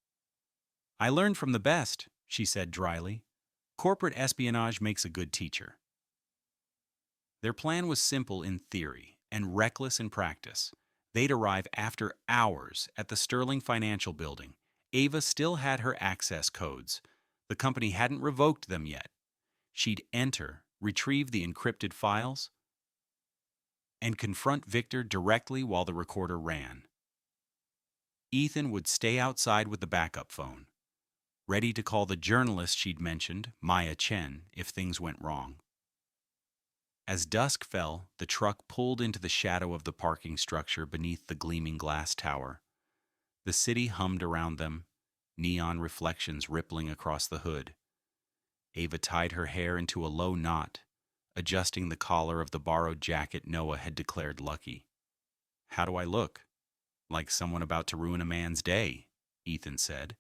"I learned from the best," she said dryly. "Corporate espionage makes a good teacher." Their plan was simple in theory and reckless in practice. They'd arrive after hours at the Sterling Financial Building. Ava still had her access codes. The company hadn't revoked them yet. She'd enter, retrieve the encrypted files, and confront Victor directly while the recorder ran. Ethan would stay outside with the backup phone, ready to call the journalist she'd mentioned, Maya Chen, if things went wrong. As dusk fell, the truck pulled into the shadow of the parking structure beneath the gleaming glass tower. The city hummed around them, neon reflections rippling across the hood. Ava tied her hair into a low knot, adjusting the collar of the borrowed jacket Noah had declared lucky. "How do I look?" "Like someone about to ruin a man's day," Ethan said.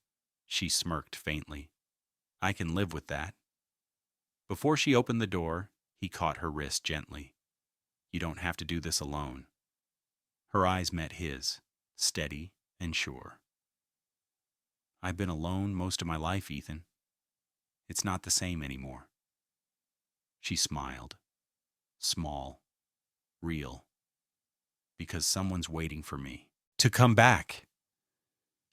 She smirked faintly. "I can live with that." Before she opened the door, he caught her wrist gently. "You don't have to do this alone." Her eyes met his, steady and sure. "I've been alone most of my life, Ethan. It's not the same anymore." She smiled. Small. Real. "Because someone's waiting for me to come back."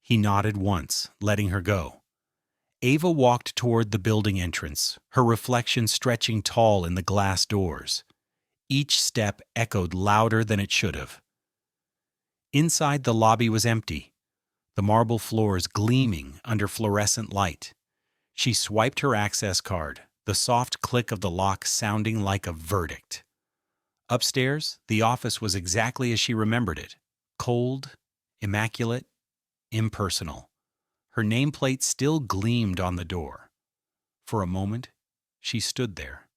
He nodded once, letting her go. Ava walked toward the building entrance, her reflection stretching tall in the glass doors. Each step echoed louder than it should have. Inside, the lobby was empty, the marble floors gleaming under fluorescent light. She swiped her access card, the soft click of the lock sounding like a verdict. Upstairs, the office was exactly as she remembered it. Cold, immaculate, impersonal. Her nameplate still gleamed on the door. For a moment, she stood there,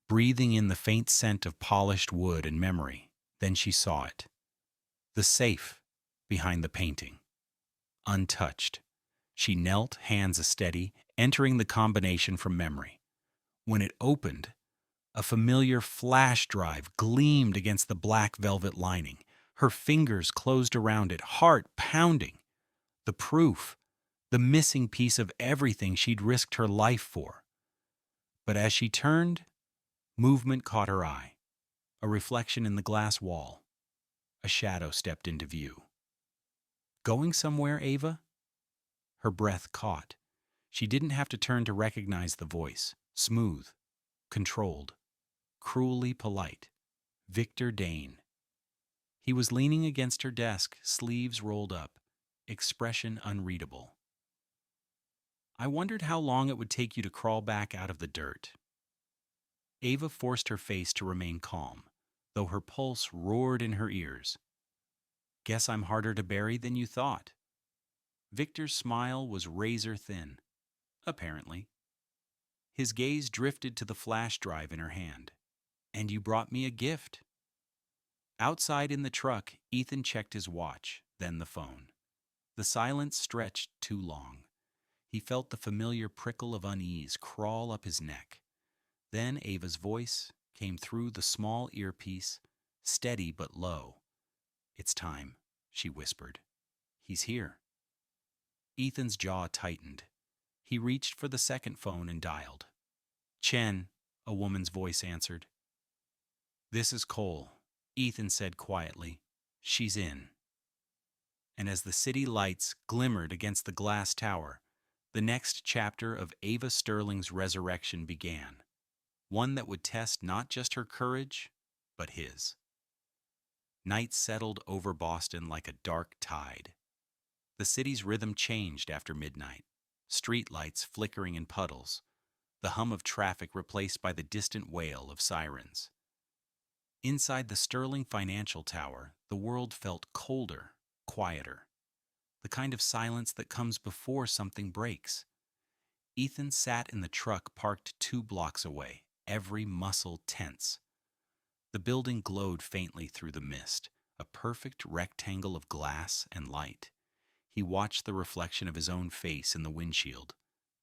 breathing in the faint scent of polished wood and memory. Then she saw it. The safe behind the painting. Untouched. She knelt, hands a steady, entering the combination from memory. When it opened, a familiar flash drive gleamed against the black velvet lining. Her fingers closed around it, heart pounding. The proof, the missing piece of everything she'd risked her life for. But as she turned, movement caught her eye. A reflection in the glass wall. A shadow stepped into view. "Going somewhere, Ava?" Her breath caught. She didn't have to turn to recognize the voice. Smooth, controlled, cruelly polite. Victor Dane. He was leaning against her desk, sleeves rolled up, expression unreadable. I wondered how long it would take you to crawl back out of the dirt. Ava forced her face to remain calm, though her pulse roared in her ears. Guess I'm harder to bury than you thought. Victor's smile was razor thin, apparently. His gaze drifted to the flash drive in her hand. And you brought me a gift. Outside in the truck, Ethan checked his watch, then the phone. The silence stretched too long. He felt the familiar prickle of unease crawl up his neck. Then Ava's voice came through the small earpiece, steady but low. "It's time," she whispered. "He's here." Ethan's jaw tightened. He reached for the second phone and dialed. "Chen," a woman's voice answered. "This is Cole," Ethan said quietly. "She's in." And as the city lights glimmered against the glass tower, the next chapter of Ava Sterling's resurrection began, one that would test not just her courage, but his. Night settled over Boston like a dark tide. The city's rhythm changed after midnight, street lights flickering in puddles, the hum of traffic replaced by the distant wail of sirens. Inside the Sterling Financial Tower, the world felt colder, quieter, the kind of silence that comes before something breaks. Ethan sat in the truck parked 2 blocks away, every muscle tense. The building glowed faintly through the mist, a perfect rectangle of glass and light. He watched the reflection of his own face in the windshield,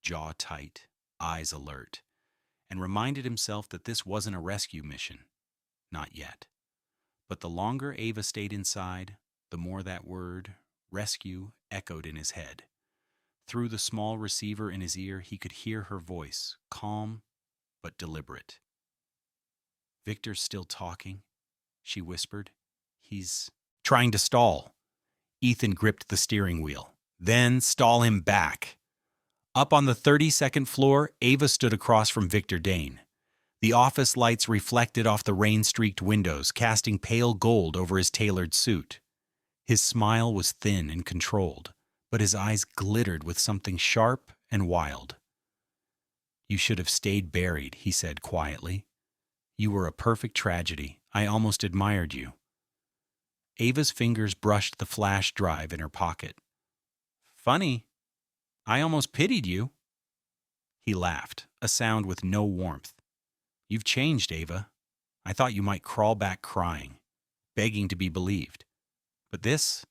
jaw tight, eyes alert, and reminded himself that this wasn't a rescue mission. Not yet. But the longer Ava stayed inside, the more that word, rescue, echoed in his head. Through the small receiver in his ear, he could hear her voice, calm but deliberate. "Victor's still talking," she whispered. "He's trying to stall." Ethan gripped the steering wheel. "Then stall him back." Up on the 32nd floor, Ava stood across from Victor Dane. The office lights reflected off the rain-streaked windows, casting pale gold over his tailored suit. His smile was thin and controlled, but his eyes glittered with something sharp and wild. "You should have stayed buried," he said quietly. "You were a perfect tragedy. I almost admired you." Ava's fingers brushed the flash drive in her pocket. "Funny. I almost pitied you." He laughed, a sound with no warmth. "You've changed, Ava. I thought you might crawl back crying, begging to be believed. But this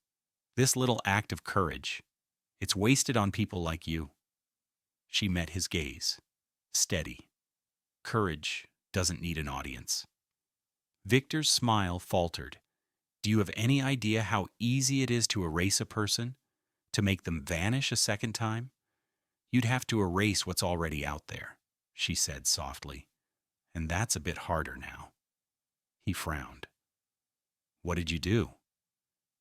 little act of courage, it's wasted on people like you." She met his gaze, steady. Courage doesn't need an audience. Victor's smile faltered. "Do you have any idea how easy it is to erase a person? To make them vanish a second time? You'd have to erase what's already out there," she said softly. "And that's a bit harder now." He frowned. "What did you do?"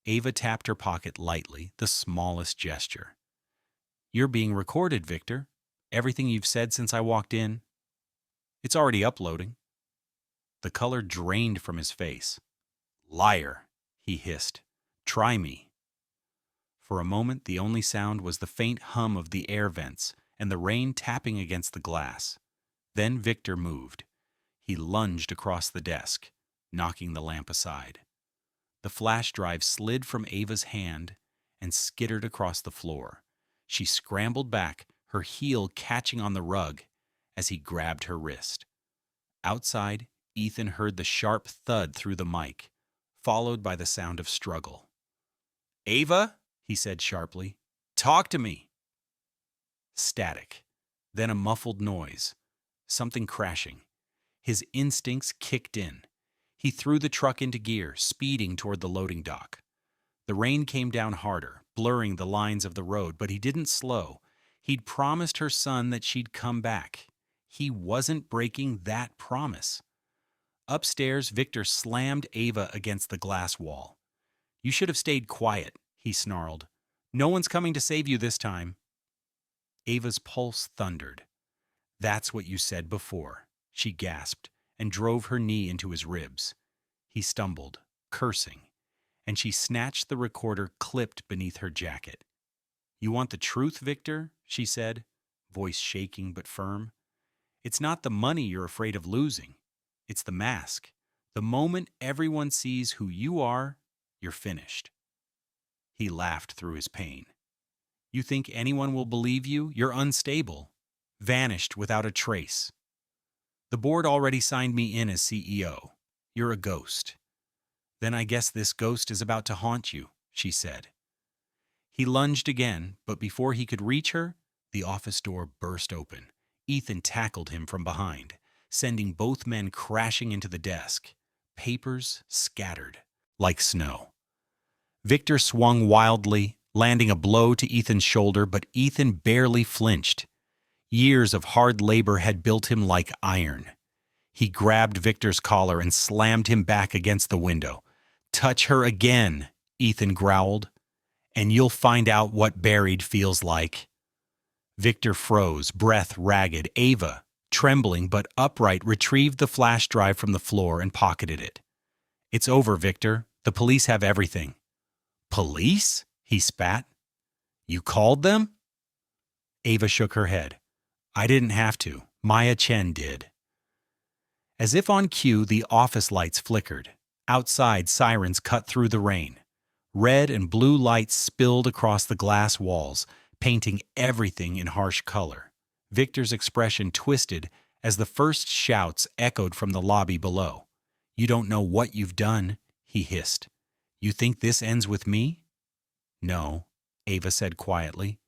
Ava tapped her pocket lightly, the smallest gesture. "You're being recorded, Victor. Everything you've said since I walked in. It's already uploading." The color drained from his face. "Liar," he hissed. "Try me." For a moment, the only sound was the faint hum of the air vents and the rain tapping against the glass. Then Victor moved. He lunged across the desk, knocking the lamp aside. The flash drive slid from Ava's hand and skittered across the floor. She scrambled back, her heel catching on the rug as he grabbed her wrist. Outside, Ethan heard the sharp thud through the mic, followed by the sound of struggle. "Ava," he said sharply, "talk to me." Static. Then a muffled noise. Something crashing. His instincts kicked in. He threw the truck into gear, speeding toward the loading dock. The rain came down harder, blurring the lines of the road, but he didn't slow. He'd promised her son that she'd come back. He wasn't breaking that promise. Upstairs, Victor slammed Ava against the glass wall. "You should have stayed quiet," he snarled. "No one's coming to save you this time." Ava's pulse thundered. "That's what you said before," she gasped, and drove her knee into his ribs. He stumbled, cursing, and she snatched the recorder clipped beneath her jacket. "You want the truth, Victor?" she said, voice shaking but firm. "It's not the money you're afraid of losing. It's the mask. The moment everyone sees who you are, you're finished." He laughed through his pain. "You think anyone will believe you? You're unstable. Vanished without a trace. The board already signed me in as CEO. You're a ghost." "Then I guess this ghost is about to haunt you," she said. He lunged again, but before he could reach her, the office door burst open. Ethan tackled him from behind, sending both men crashing into the desk. Papers scattered like snow. Victor swung wildly, landing a blow to Ethan's shoulder, but Ethan barely flinched. Years of hard labor had built him like iron. He grabbed Victor's collar and slammed him back against the window. "Touch her again," Ethan growled, "and you'll find out what buried feels like." Victor froze, breath ragged. Ava, trembling but upright, retrieved the flash drive from the floor and pocketed it. "It's over, Victor. The police have everything." "Police?" he spat. "You called them?" Ava shook her head. "I didn't have to. Maya Chen did." As if on cue, the office lights flickered. Outside, sirens cut through the rain. Red and blue lights spilled across the glass walls, painting everything in harsh color. Victor's expression twisted as the first shouts echoed from the lobby below. "You don't know what you've done," he hissed. "You think this ends with me?" "No," Ava said quietly.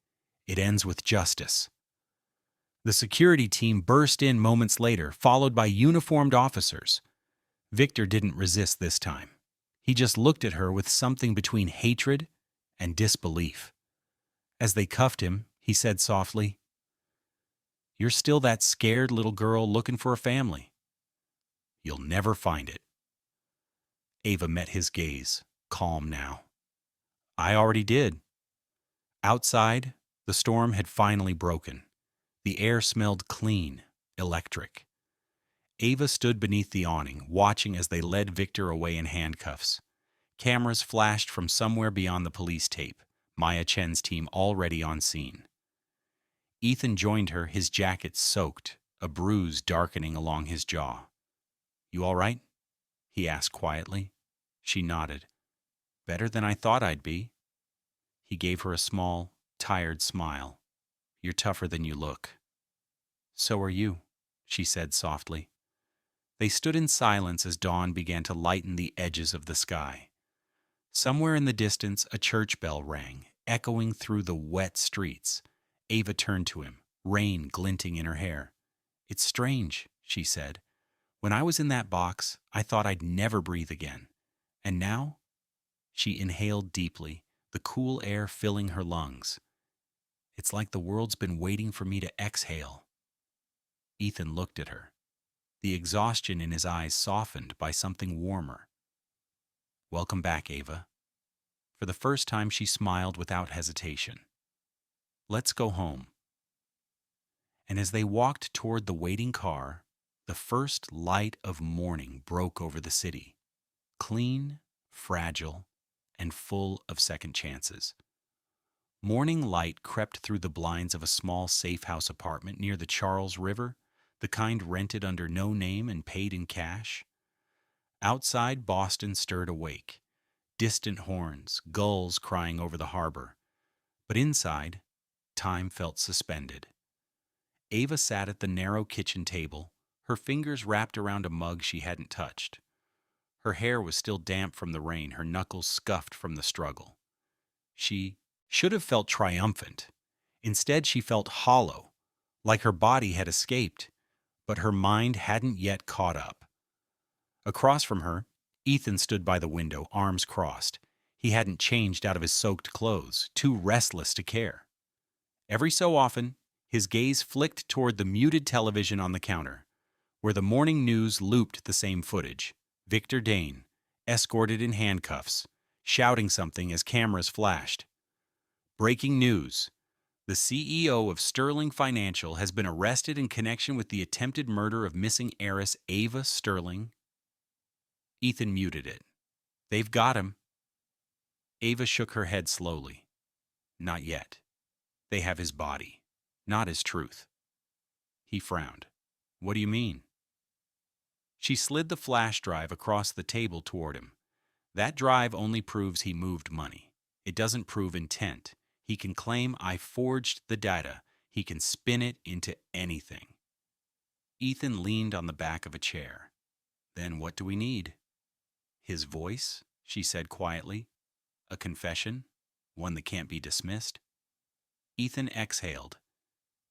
"It ends with justice." The security team burst in moments later, followed by uniformed officers. Victor didn't resist this time. He just looked at her with something between hatred and disbelief. As they cuffed him, he said softly, "You're still that scared little girl looking for a family. You'll never find it." Ava met his gaze, calm now. "I already did." Outside, the storm had finally broken. The air smelled clean, electric. Ava stood beneath the awning, watching as they led Victor away in handcuffs. Cameras flashed from somewhere beyond the police tape, Maya Chen's team already on scene. Ethan joined her, his jacket soaked, a bruise darkening along his jaw. "You all right?" he asked quietly. She nodded. "Better than I thought I'd be." He gave her a small, tired smile. "You're tougher than you look." "So are you," she said softly. They stood in silence as dawn began to lighten the edges of the sky. Somewhere in the distance, a church bell rang, echoing through the wet streets. Ava turned to him, rain glinting in her hair. "It's strange," she said. "When I was in that box, I thought I'd never breathe again. And now?" She inhaled deeply, the cool air filling her lungs. "It's like the world's been waiting for me to exhale." Ethan looked at her. The exhaustion in his eyes softened by something warmer. "Welcome back, Ava." For the first time, she smiled without hesitation. "Let's go home." And as they walked toward the waiting car, the first light of morning broke over the city, clean, fragile, and full of second chances. Morning light crept through the blinds of a small safe house apartment near the Charles River, the kind rented under no name and paid in cash. Outside, Boston stirred awake, distant horns, gulls crying over the harbor. But inside, time felt suspended. Ava sat at the narrow kitchen table, her fingers wrapped around a mug she hadn't touched. Her hair was still damp from the rain, her knuckles scuffed from the struggle. She should have felt triumphant. Instead, she felt hollow, like her body had escaped, but her mind hadn't yet caught up. Across from her, Ethan stood by the window, arms crossed. He hadn't changed out of his soaked clothes, too restless to care. Every so often, his gaze flicked toward the muted television on the counter, where the morning news looped the same footage. Victor Dane, escorted in handcuffs, shouting something as cameras flashed. "Breaking news. The CEO of Sterling Financial has been arrested in connection with the attempted murder of missing heiress Ava Sterling." Ethan muted it. "They've got him." Ava shook her head slowly. Not yet. They have his body, not his truth. He frowned. What do you mean? She slid the flash drive across the table toward him. That drive only proves he moved money. It doesn't prove intent. He can claim I forged the data. He can spin it into anything. Ethan leaned on the back of a chair. Then what do we need? His voice, she said quietly. A confession? One that can't be dismissed? Ethan exhaled.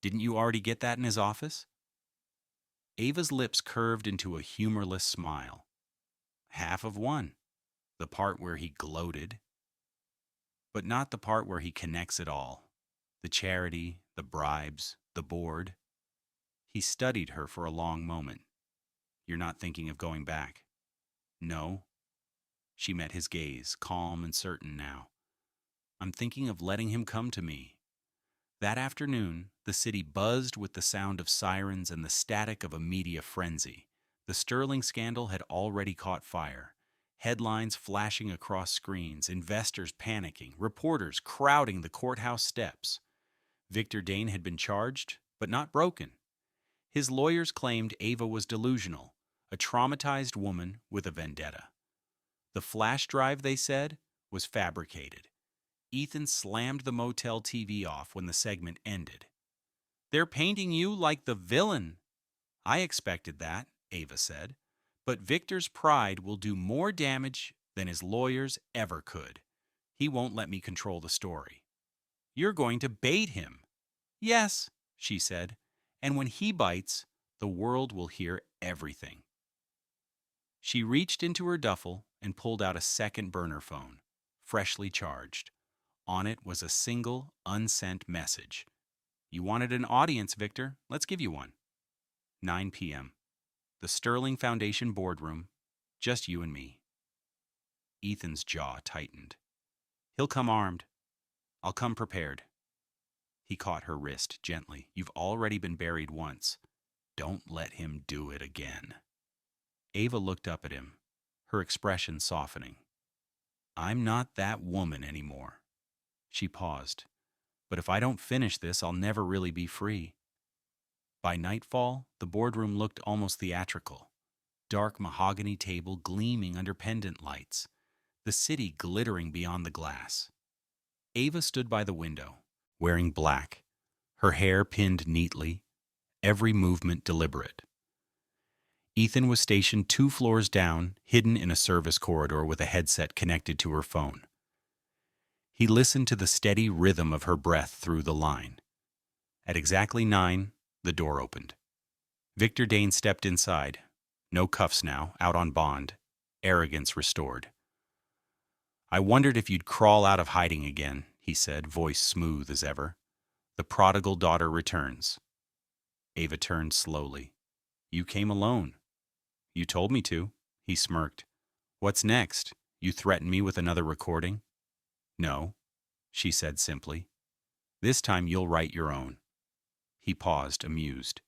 Didn't you already get that in his office? Ava's lips curved into a humorless smile. Half of one. The part where he gloated. But not the part where he connects it all. The charity, the bribes, the board. He studied her for a long moment. You're not thinking of going back? No. She met his gaze, calm and certain now. I'm thinking of letting him come to me. That afternoon, the city buzzed with the sound of sirens and the static of a media frenzy. The Sterling scandal had already caught fire. Headlines flashing across screens, investors panicking, reporters crowding the courthouse steps. Victor Dane had been charged, but not broken. His lawyers claimed Ava was delusional, a traumatized woman with a vendetta. The flash drive, they said, was fabricated. Ethan slammed the motel TV off when the segment ended. They're painting you like the villain. I expected that, Ava said. But Victor's pride will do more damage than his lawyers ever could. He won't let me control the story. You're going to bait him. Yes, she said. And when he bites, the world will hear everything. She reached into her duffel and pulled out a second burner phone, freshly charged. On it was a single, unsent message. You wanted an audience, Victor. Let's give you one. 9 p.m. The Sterling Foundation boardroom. Just you and me. Ethan's jaw tightened. He'll come armed. I'll come prepared. He caught her wrist gently. You've already been buried once. Don't let him do it again. Ava looked up at him, her expression softening. I'm not that woman anymore. She paused. But if I don't finish this, I'll never really be free. By nightfall, the boardroom looked almost theatrical. Dark mahogany table gleaming under pendant lights. The city glittering beyond the glass. Ava stood by the window, wearing black, her hair pinned neatly, every movement deliberate. Ethan was stationed 2 floors down, hidden in a service corridor with a headset connected to her phone. He listened to the steady rhythm of her breath through the line. At exactly 9, the door opened. Victor Dane stepped inside. No cuffs now, out on bond. Arrogance restored. I wondered if you'd crawl out of hiding again, he said, voice smooth as ever. The prodigal daughter returns. Ava turned slowly. You came alone. You told me to, he smirked. What's next? You threaten me with another recording? No, she said simply. This time you'll write your own. He paused, amused.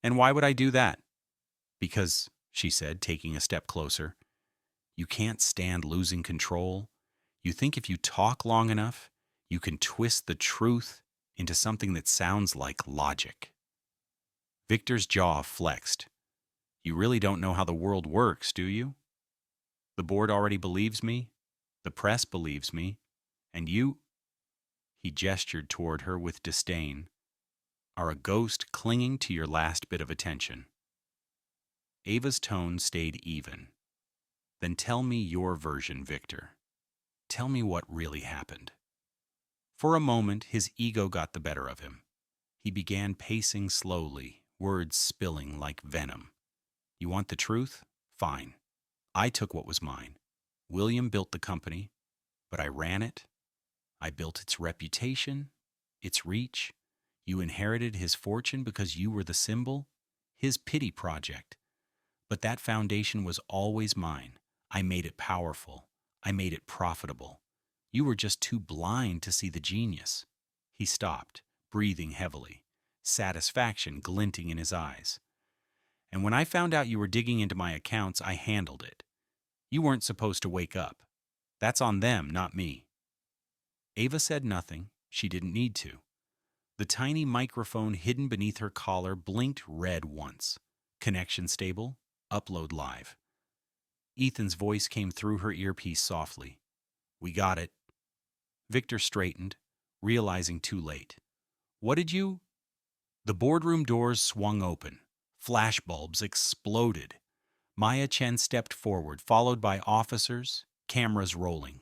And why would I do that? Because, she said, taking a step closer, you can't stand losing control. You think if you talk long enough, you can twist the truth into something that sounds like logic. Victor's jaw flexed. You really don't know how the world works, do you? The board already believes me. The press believes me. And you, he gestured toward her with disdain, are a ghost clinging to your last bit of attention. Ava's tone stayed even. Then tell me your version, Victor. Tell me what really happened. For a moment, his ego got the better of him. He began pacing slowly, words spilling like venom. You want the truth? Fine. I took what was mine. William built the company, but I ran it. I built its reputation, its reach. You inherited his fortune because you were the symbol, his pity project. But that foundation was always mine. I made it powerful. I made it profitable. You were just too blind to see the genius. He stopped, breathing heavily, satisfaction glinting in his eyes. And when I found out you were digging into my accounts, I handled it. You weren't supposed to wake up. That's on them, not me. Ava said nothing. She didn't need to. The tiny microphone hidden beneath her collar blinked red once. Connection stable. Upload live. Ethan's voice came through her earpiece softly. We got it. Victor straightened, realizing too late. What did you? The boardroom doors swung open. Flashbulbs exploded. Maya Chen stepped forward, followed by officers, cameras rolling.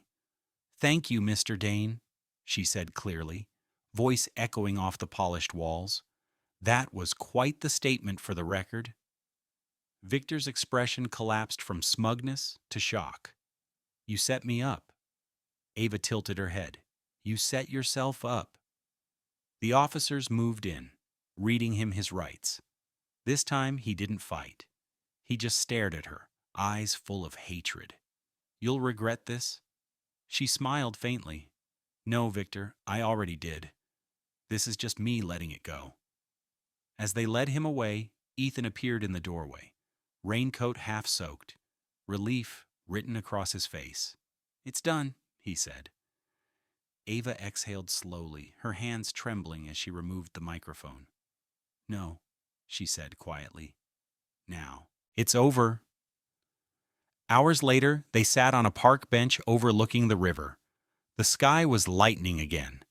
Thank you, Mr. Dane, she said clearly, voice echoing off the polished walls. That was quite the statement for the record. Victor's expression collapsed from smugness to shock. You set me up. Ava tilted her head. You set yourself up. The officers moved in, reading him his rights. This time he didn't fight. He just stared at her, eyes full of hatred. You'll regret this? She smiled faintly. No, Victor, I already did. This is just me letting it go. As they led him away, Ethan appeared in the doorway, raincoat half soaked, relief written across his face. It's done, he said. Ava exhaled slowly, her hands trembling as she removed the microphone. No, she said quietly. Now. It's over. Hours later, they sat on a park bench overlooking the river. The sky was lightening again.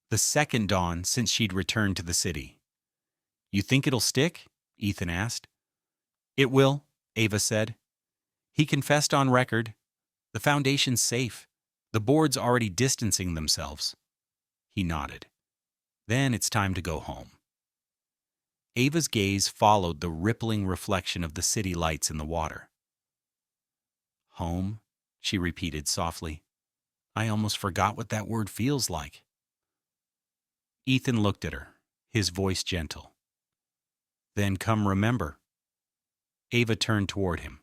The second dawn since she'd returned to the city. You think it'll stick? Ethan asked. It will, Ava said. He confessed on record. The foundation's safe. The board's already distancing themselves. He nodded. Then it's time to go home. Ava's gaze followed the rippling reflection of the city lights in the water. Home, she repeated softly. I almost forgot what that word feels like. Ethan looked at her, his voice gentle. Then come remember. Ava turned toward him.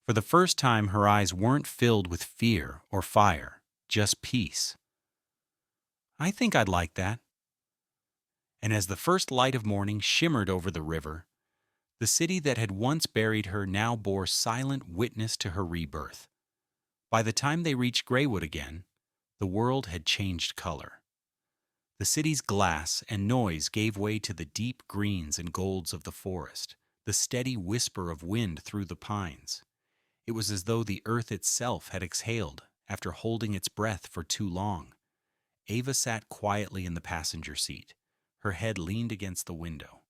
For the first time, her eyes weren't filled with fear or fire, just peace. I think I'd like that. And as the first light of morning shimmered over the river, the city that had once buried her now bore silent witness to her rebirth. By the time they reached Graywood again, the world had changed color. The city's glass and noise gave way to the deep greens and golds of the forest, the steady whisper of wind through the pines. It was as though the earth itself had exhaled after holding its breath for too long. Ava sat quietly in the passenger seat, her head leaned against the window.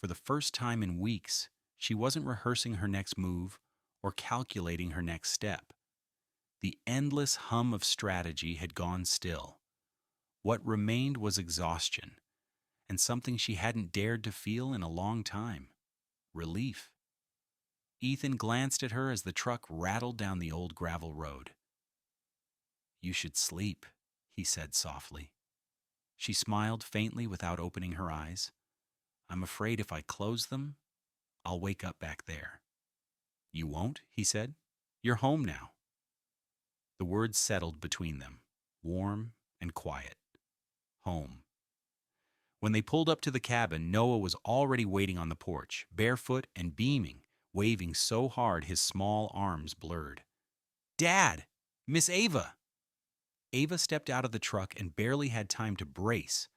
For the first time in weeks, she wasn't rehearsing her next move or calculating her next step. The endless hum of strategy had gone still. What remained was exhaustion, and something she hadn't dared to feel in a long time. Relief. Ethan glanced at her as the truck rattled down the old gravel road. You should sleep, he said softly. She smiled faintly without opening her eyes. I'm afraid if I close them, I'll wake up back there. You won't, he said. You're home now. The words settled between them, warm and quiet. Home. When they pulled up to the cabin, Noah was already waiting on the porch, barefoot and beaming, waving so hard his small arms blurred. Dad! Miss Ava! Ava stepped out of the truck and barely had time to brace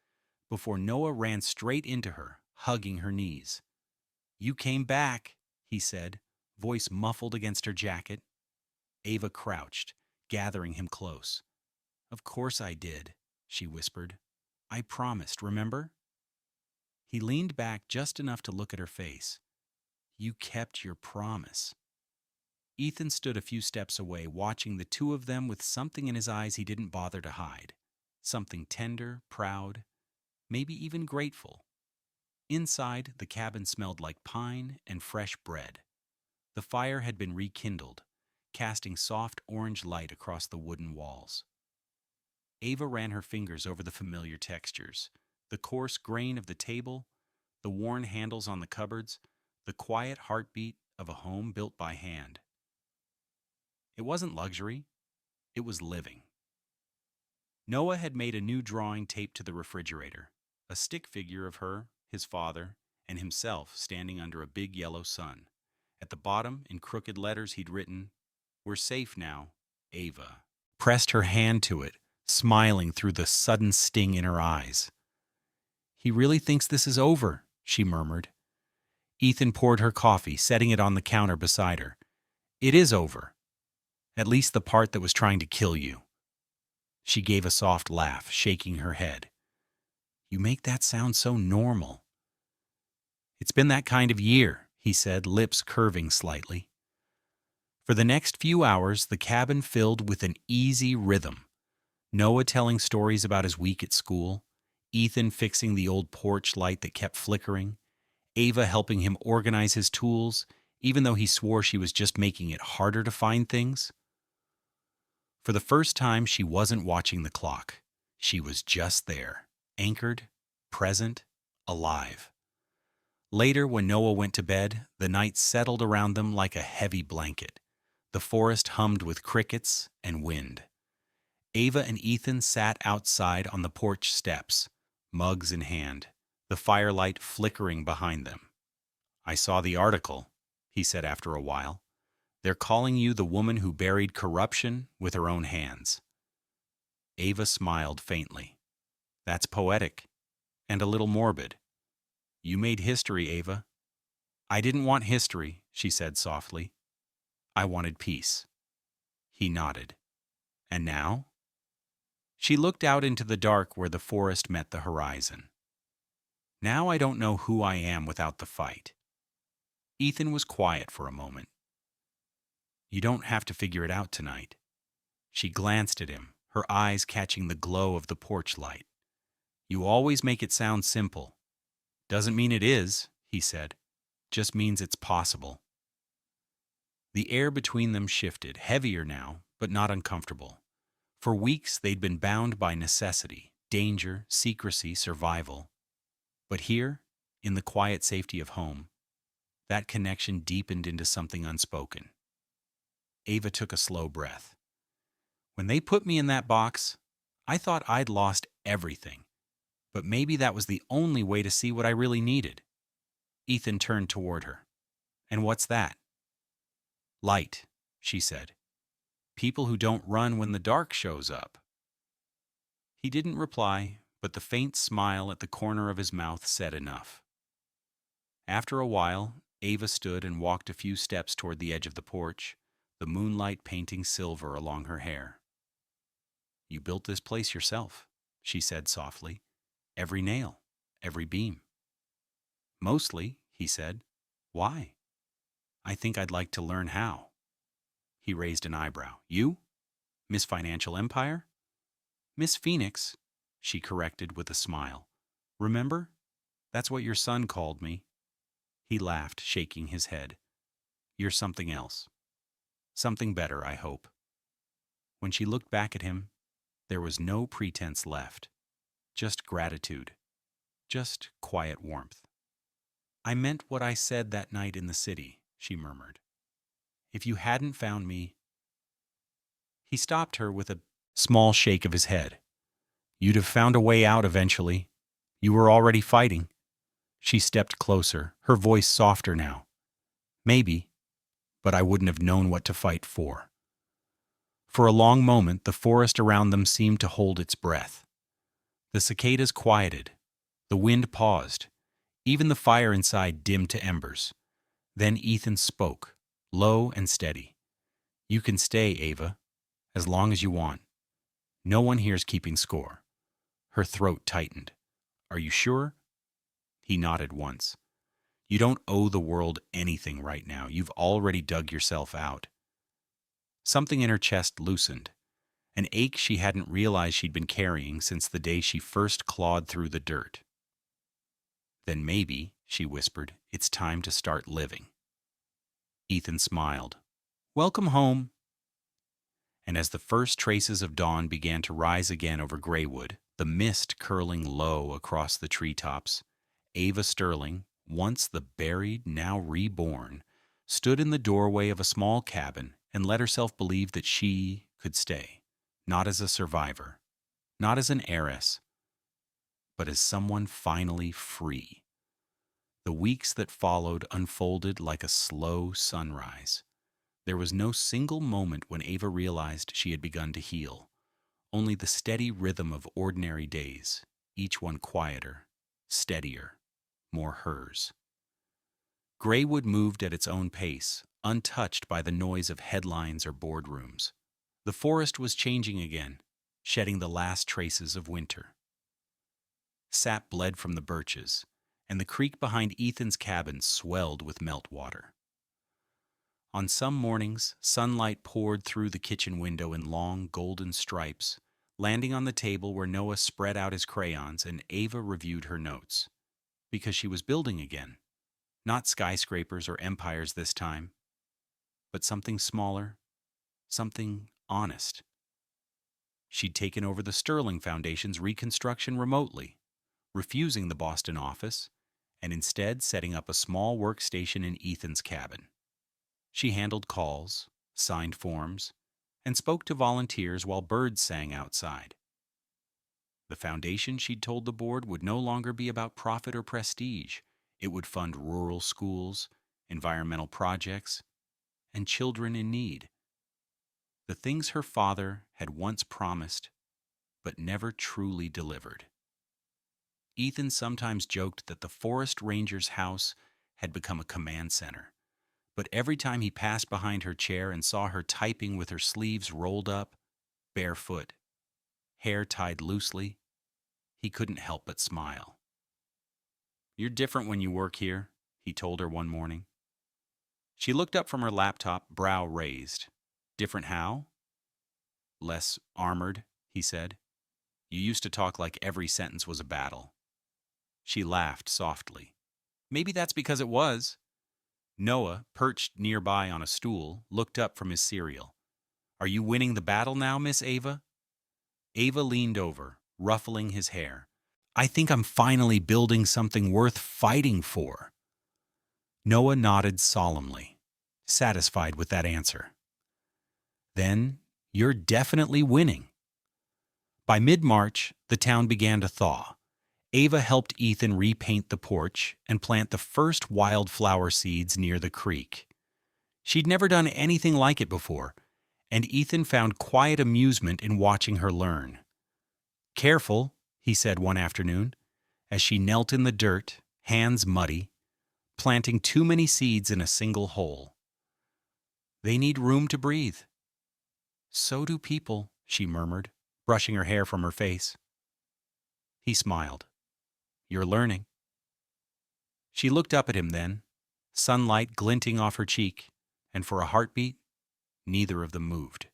before Noah ran straight into her, hugging her knees. You came back, he said, voice muffled against her jacket. Ava crouched, gathering him close. Of course I did, she whispered. I promised, remember? He leaned back just enough to look at her face. You kept your promise. Ethan stood a few steps away, watching the two of them with something in his eyes he didn't bother to hide. Something tender, proud, maybe even grateful. Inside, the cabin smelled like pine and fresh bread. The fire had been rekindled, casting soft orange light across the wooden walls. Ava ran her fingers over the familiar textures, the coarse grain of the table, the worn handles on the cupboards, the quiet heartbeat of a home built by hand. It wasn't luxury, it was living. Noah had made a new drawing taped to the refrigerator, a stick figure of her, his father, and himself standing under a big yellow sun. At the bottom, in crooked letters, he'd written, We're safe now, Ava. Pressed her hand to it, smiling through the sudden sting in her eyes. "He really thinks this is over," she murmured. Ethan poured her coffee, setting it on the counter beside her. "It is over. At least the part that was trying to kill you." She gave a soft laugh, shaking her head. "You make that sound so normal." "It's been that kind of year," he said, lips curving slightly. For the next few hours, the cabin filled with an easy rhythm. Noah telling stories about his week at school, Ethan fixing the old porch light that kept flickering, Ava helping him organize his tools, even though he swore she was just making it harder to find things. For the first time, she wasn't watching the clock. She was just there, anchored, present, alive. Later, when Noah went to bed, the night settled around them like a heavy blanket. The forest hummed with crickets and wind. Ava and Ethan sat outside on the porch steps, mugs in hand, the firelight flickering behind them. "I saw the article," he said after a while. "They're calling you the woman who buried corruption with her own hands." Ava smiled faintly. "That's poetic, and a little morbid. You made history, Ava." "I didn't want history," she said softly. "I wanted peace." He nodded. "And now?" She looked out into the dark where the forest met the horizon. "Now I don't know who I am without the fight." Ethan was quiet for a moment. "You don't have to figure it out tonight." She glanced at him, her eyes catching the glow of the porch light. "You always make it sound simple." "Doesn't mean it is," he said. "Just means it's possible." The air between them shifted, heavier now, but not uncomfortable. For weeks they'd been bound by necessity, danger, secrecy, survival. But here, in the quiet safety of home, that connection deepened into something unspoken. Ava took a slow breath. "When they put me in that box, I thought I'd lost everything. But maybe that was the only way to see what I really needed." Ethan turned toward her. "And what's that?" "Light," she said. "People who don't run when the dark shows up." He didn't reply, but the faint smile at the corner of his mouth said enough. After a while, Ava stood and walked a few steps toward the edge of the porch, the moonlight painting silver along her hair. "You built this place yourself," she said softly. "Every nail, every beam." "Mostly," he said. "Why?" "I think I'd like to learn how." He raised an eyebrow. "You? Miss Financial Empire?" "Miss Phoenix," she corrected with a smile. "Remember? That's what your son called me." He laughed, shaking his head. "You're something else. Something better, I hope." When she looked back at him, there was no pretense left. Just gratitude. Just quiet warmth. "I meant what I said that night in the city," she murmured. "If you hadn't found me—" He stopped her with a small shake of his head. "You'd have found a way out eventually. You were already fighting." She stepped closer, her voice softer now. "Maybe, but I wouldn't have known what to fight for." For a long moment, the forest around them seemed to hold its breath. The cicadas quieted. The wind paused. Even the fire inside dimmed to embers. Then Ethan spoke, low and steady. "You can stay, Ava, as long as you want. No one here's keeping score." Her throat tightened. "Are you sure?" He nodded once. "You don't owe the world anything right now. You've already dug yourself out." Something in her chest loosened, an ache she hadn't realized she'd been carrying since the day she first clawed through the dirt. "Then maybe," she whispered, "it's time to start living." Ethan smiled. "Welcome home." And as the first traces of dawn began to rise again over Graywood, the mist curling low across the treetops, Ava Sterling, once the buried, now reborn, stood in the doorway of a small cabin and let herself believe that she could stay, not as a survivor, not as an heiress, but as someone finally free. The weeks that followed unfolded like a slow sunrise. There was no single moment when Ava realized she had begun to heal, only the steady rhythm of ordinary days, each one quieter, steadier, more hers. Graywood moved at its own pace, untouched by the noise of headlines or boardrooms. The forest was changing again, shedding the last traces of winter. Sap bled from the birches, and the creek behind Ethan's cabin swelled with meltwater. On some mornings, sunlight poured through the kitchen window in long, golden stripes, landing on the table where Noah spread out his crayons and Ava reviewed her notes. Because she was building again. Not skyscrapers or empires this time, but something smaller, something honest. She'd taken over the Sterling Foundation's reconstruction remotely, refusing the Boston office, and instead setting up a small workstation in Ethan's cabin. She handled calls, signed forms, and spoke to volunteers while birds sang outside. The foundation, she'd told the board, would no longer be about profit or prestige. It would fund rural schools, environmental projects, and children in need. The things her father had once promised, but never truly delivered. Ethan sometimes joked that the forest ranger's house had become a command center. But every time he passed behind her chair and saw her typing with her sleeves rolled up, barefoot, hair tied loosely, he couldn't help but smile. "You're different when you work here," he told her one morning. She looked up from her laptop, brow raised. "Different how?" "Less armored," he said. "You used to talk like every sentence was a battle." She laughed softly. "Maybe that's because it was." Noah, perched nearby on a stool, looked up from his cereal. "Are you winning the battle now, Miss Ava?" Ava leaned over, ruffling his hair. "I think I'm finally building something worth fighting for." Noah nodded solemnly, satisfied with that answer. "Then you're definitely winning." By mid-March, the town began to thaw. Ava helped Ethan repaint the porch and plant the first wildflower seeds near the creek. She'd never done anything like it before, and Ethan found quiet amusement in watching her learn. "Careful," he said one afternoon, as she knelt in the dirt, hands muddy, planting too many seeds in a single hole. "They need room to breathe." "So do people," she murmured, brushing her hair from her face. He smiled. "You're learning." She looked up at him then, sunlight glinting off her cheek, and for a heartbeat, neither of them moved.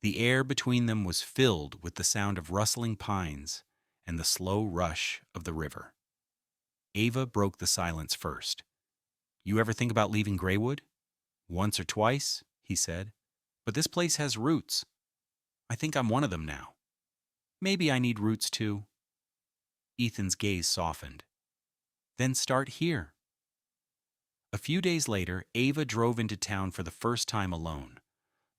The air between them was filled with the sound of rustling pines and the slow rush of the river. Ava broke the silence first. "You ever think about leaving Graywood?" "Once or twice," he said, "but this place has roots. I think I'm one of them now. Maybe I need roots too." Ethan's gaze softened. "Then start here." A few days later, Ava drove into town for the first time alone.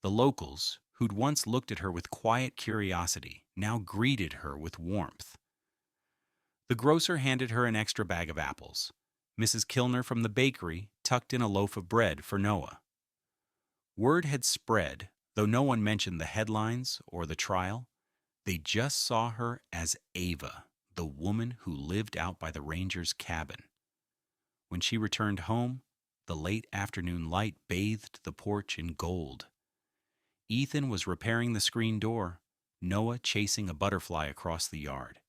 The locals, who'd once looked at her with quiet curiosity, now greeted her with warmth. The grocer handed her an extra bag of apples. Mrs. Kilner from the bakery tucked in a loaf of bread for Noah. Word had spread, though no one mentioned the headlines or the trial. They just saw her as Ava, the woman who lived out by the ranger's cabin. When she returned home, the late afternoon light bathed the porch in gold. Ethan was repairing the screen door, Noah chasing a butterfly across the yard.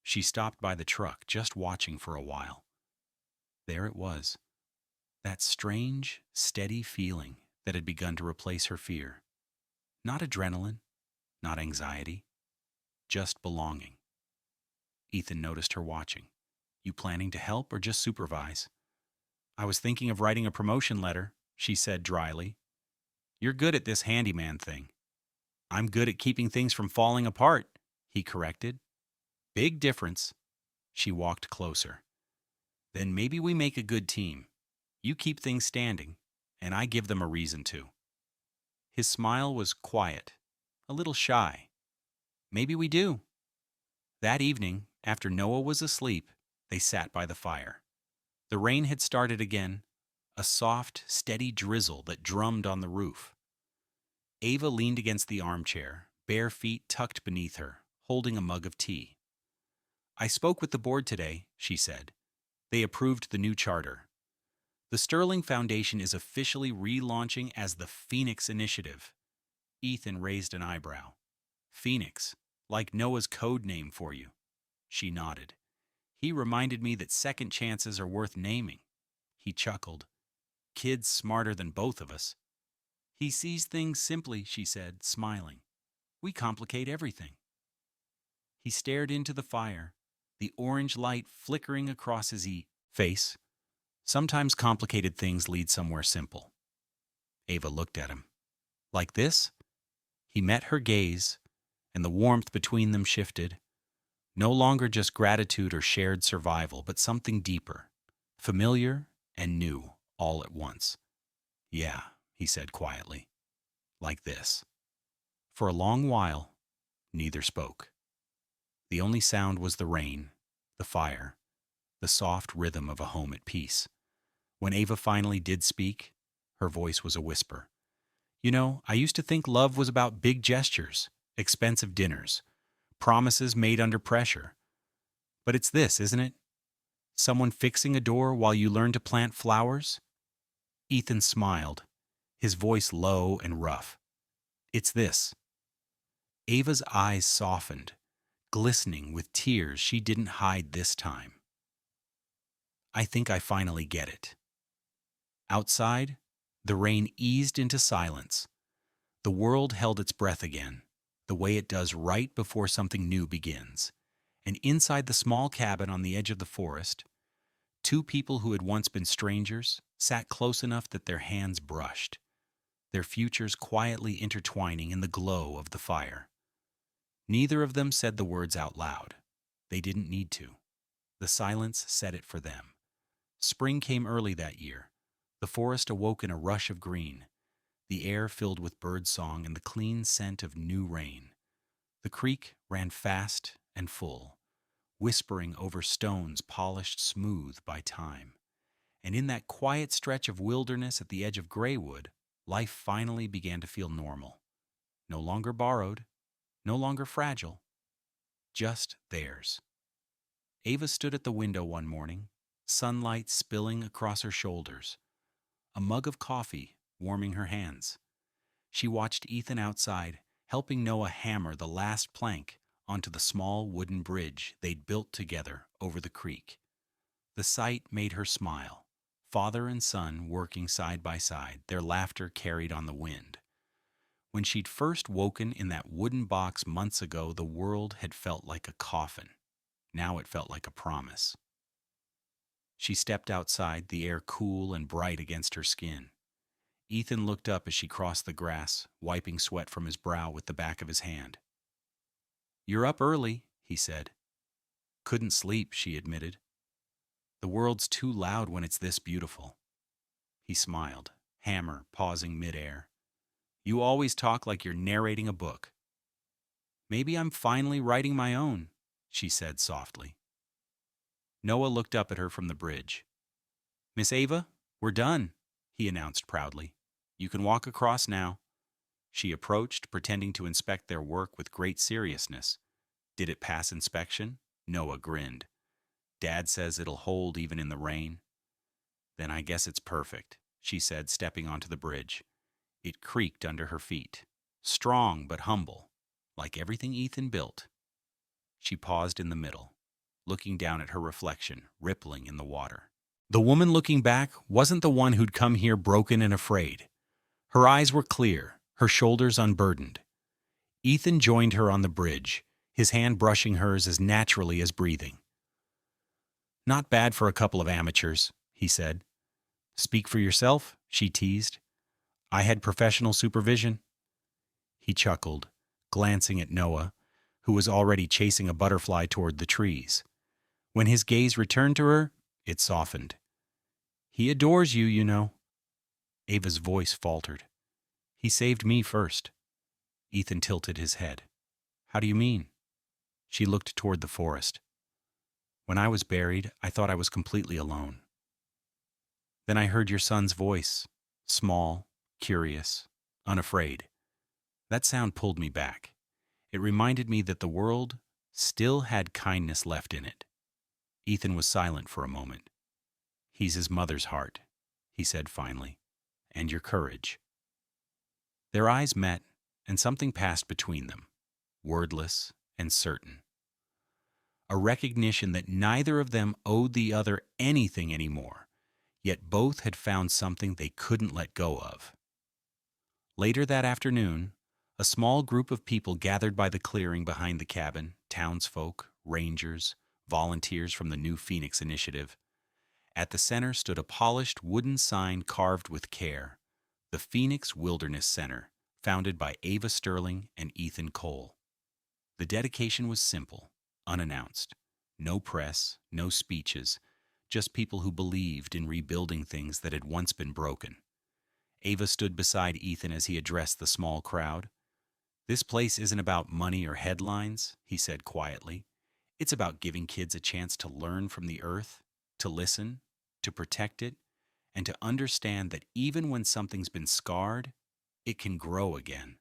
She stopped by the truck, just watching for a while. There it was, that strange, steady feeling that had begun to replace her fear. Not adrenaline, not anxiety, just belonging. Ethan noticed her watching. "You planning to help or just supervise?" "I was thinking of writing a promotion letter," she said dryly. "You're good at this handyman thing." "I'm good at keeping things from falling apart," he corrected. "Big difference." She walked closer. "Then maybe we make a good team. You keep things standing, and I give them a reason to." His smile was quiet, a little shy. "Maybe we do." That evening, after Noah was asleep, they sat by the fire. The rain had started again, a soft, steady drizzle that drummed on the roof. Ava leaned against the armchair, bare feet tucked beneath her, holding a mug of tea. "I spoke with the board today," she said. "They approved the new charter. The Sterling Foundation is officially relaunching as the Phoenix Initiative." Ethan raised an eyebrow. "Phoenix, like Noah's code name for you." She nodded. "He reminded me that second chances are worth naming." He chuckled. "Kid's smarter than both of us." "He sees things simply," she said, smiling. "We complicate everything." He stared into the fire, the orange light flickering across his face. "Sometimes complicated things lead somewhere simple." Ava looked at him. "Like this?" He met her gaze, and the warmth between them shifted. No longer just gratitude or shared survival, but something deeper, familiar and new all at once. "Yeah," he said quietly. "Like this." For a long while, neither spoke. The only sound was the rain, the fire, the soft rhythm of a home at peace. When Ava finally did speak, her voice was a whisper. "You know, I used to think love was about big gestures, expensive dinners, promises made under pressure. But it's this, isn't it? Someone fixing a door while you learn to plant flowers?" Ethan smiled, his voice low and rough. "It's this." Ava's eyes softened, glistening with tears she didn't hide this time. "I think I finally get it." Outside, the rain eased into silence. The world held its breath again, the way it does right before something new begins. And inside the small cabin on the edge of the forest, two people who had once been strangers sat close enough that their hands brushed, their futures quietly intertwining in the glow of the fire. Neither of them said the words out loud. They didn't need to. The silence said it for them. Spring came early that year. The forest awoke in a rush of green, the air filled with birdsong and the clean scent of new rain. The creek ran fast and full, whispering over stones polished smooth by time. And in that quiet stretch of wilderness at the edge of Graywood, life finally began to feel normal. No longer borrowed, no longer fragile, just theirs. Ava stood at the window one morning, sunlight spilling across her shoulders, a mug of coffee warming her hands. She watched Ethan outside, helping Noah hammer the last plank onto the small wooden bridge they'd built together over the creek. The sight made her smile. Father and son working side by side, their laughter carried on the wind. When she'd first woken in that wooden box months ago, the world had felt like a coffin. Now it felt like a promise. She stepped outside, the air cool and bright against her skin. Ethan looked up as she crossed the grass, wiping sweat from his brow with the back of his hand. "You're up early," he said. "Couldn't sleep," she admitted. "The world's too loud when it's this beautiful." He smiled, hammer pausing midair. "You always talk like you're narrating a book." "Maybe I'm finally writing my own," she said softly. Noah looked up at her from the bridge. "Miss Ava, we're done," he announced proudly. "You can walk across now." She approached, pretending to inspect their work with great seriousness. Did it pass inspection? Noah grinned. "Dad says it'll hold even in the rain." "Then I guess it's perfect," she said, stepping onto the bridge. It creaked under her feet. Strong but humble, like everything Ethan built. She paused in the middle, looking down at her reflection, rippling in the water. The woman looking back wasn't the one who'd come here broken and afraid. Her eyes were clear, her shoulders unburdened. Ethan joined her on the bridge, his hand brushing hers as naturally as breathing. "Not bad for a couple of amateurs," he said. "Speak for yourself," she teased. "I had professional supervision." He chuckled, glancing at Noah, who was already chasing a butterfly toward the trees. When his gaze returned to her, it softened. "He adores you, you know." Ava's voice faltered. "He saved me first." Ethan tilted his head. "How do you mean?" She looked toward the forest. "When I was buried, I thought I was completely alone. Then I heard your son's voice, small, curious, unafraid. That sound pulled me back. It reminded me that the world still had kindness left in it. Ethan was silent for a moment. "He's his mother's heart," he said finally, "and your courage." Their eyes met, and something passed between them, wordless and certain. A recognition that neither of them owed the other anything anymore, yet both had found something they couldn't let go of. Later that afternoon, a small group of people gathered by the clearing behind the cabin, townsfolk, rangers, volunteers from the New Phoenix Initiative. At the center stood a polished wooden sign carved with care, the Phoenix Wilderness Center, founded by Ava Sterling and Ethan Cole. The dedication was simple, unannounced. No press, no speeches, just people who believed in rebuilding things that had once been broken. Ava stood beside Ethan as he addressed the small crowd. "This place isn't about money or headlines," he said quietly. "It's about giving kids a chance to learn from the earth, to listen, to protect it, and to understand that even when something's been scarred, it can grow again."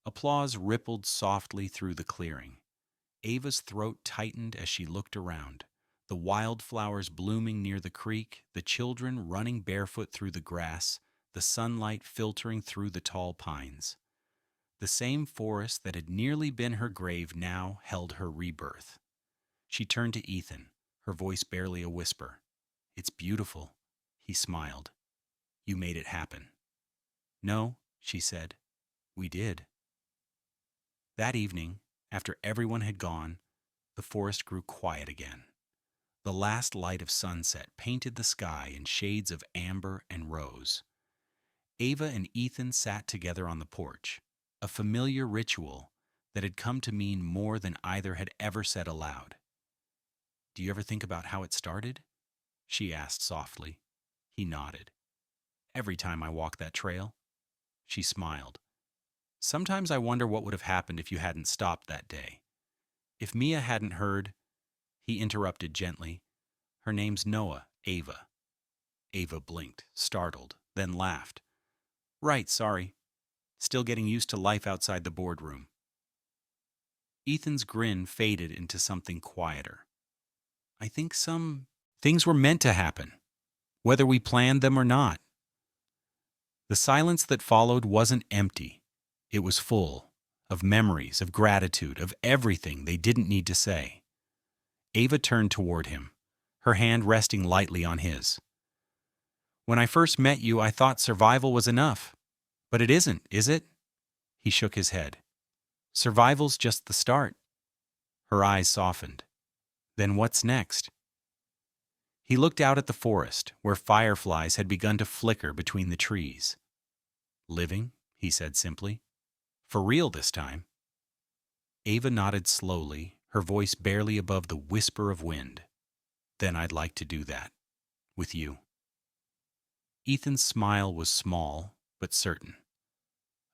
Applause rippled softly through the clearing. Ava's throat tightened as she looked around. The wildflowers blooming near the creek, the children running barefoot through the grass, the sunlight filtering through the tall pines. The same forest that had nearly been her grave now held her rebirth. She turned to Ethan, her voice barely a whisper. "It's beautiful," he smiled. "You made it happen." "No," she said. "We did." That evening, after everyone had gone, the forest grew quiet again. The last light of sunset painted the sky in shades of amber and rose. Ava and Ethan sat together on the porch, a familiar ritual that had come to mean more than either had ever said aloud. "Do you ever think about how it started?" she asked softly. He nodded. "Every time I walk that trail." She smiled. "Sometimes I wonder what would have happened if you hadn't stopped that day. If Mia hadn't heard—" He interrupted gently. "Her name's Noah, Ava." Ava blinked, startled, then laughed. "Right, sorry. Still getting used to life outside the boardroom." Ethan's grin faded into something quieter. "I think some things were meant to happen, whether we planned them or not." The silence that followed wasn't empty. It was full of memories, of gratitude, of everything they didn't need to say. Ava turned toward him, her hand resting lightly on his. "When I first met you, I thought survival was enough. But it isn't, is it?" He shook his head. "Survival's just the start." Her eyes softened. "Then what's next?" He looked out at the forest, where fireflies had begun to flicker between the trees. "Living," he said simply. "For real this time." Ava nodded slowly, her voice barely above the whisper of wind. "Then I'd like to do that. With you." Ethan's smile was small, but certain.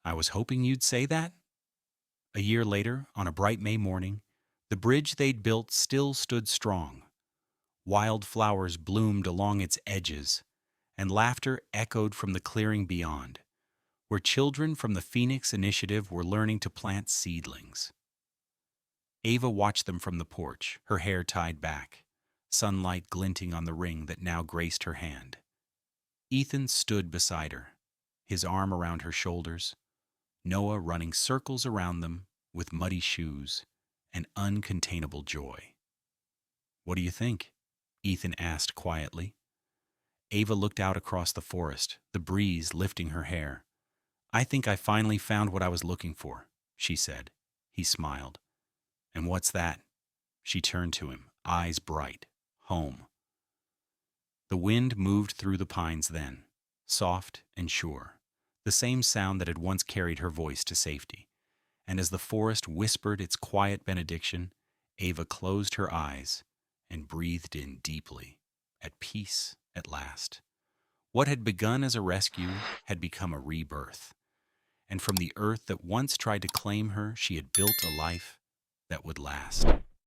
"I was hoping you'd say that." A year later, on a bright May morning, the bridge they'd built still stood strong. Wildflowers bloomed along its edges, and laughter echoed from the clearing beyond, where children from the Phoenix Initiative were learning to plant seedlings. Ava watched them from the porch, her hair tied back, sunlight glinting on the ring that now graced her hand. Ethan stood beside her, his arm around her shoulders, Noah running circles around them with muddy shoes and uncontainable joy. "What do you think?" Ethan asked quietly. Ava looked out across the forest, the breeze lifting her hair. "I think I finally found what I was looking for," she said. He smiled. "And what's that?" She turned to him, eyes bright. "Home." The wind moved through the pines then, soft and sure, the same sound that had once carried her voice to safety. And as the forest whispered its quiet benediction, Ava closed her eyes and breathed in deeply, at peace at last. What had begun as a rescue had become a rebirth. And from the earth that once tried to claim her, she had built a life that would last.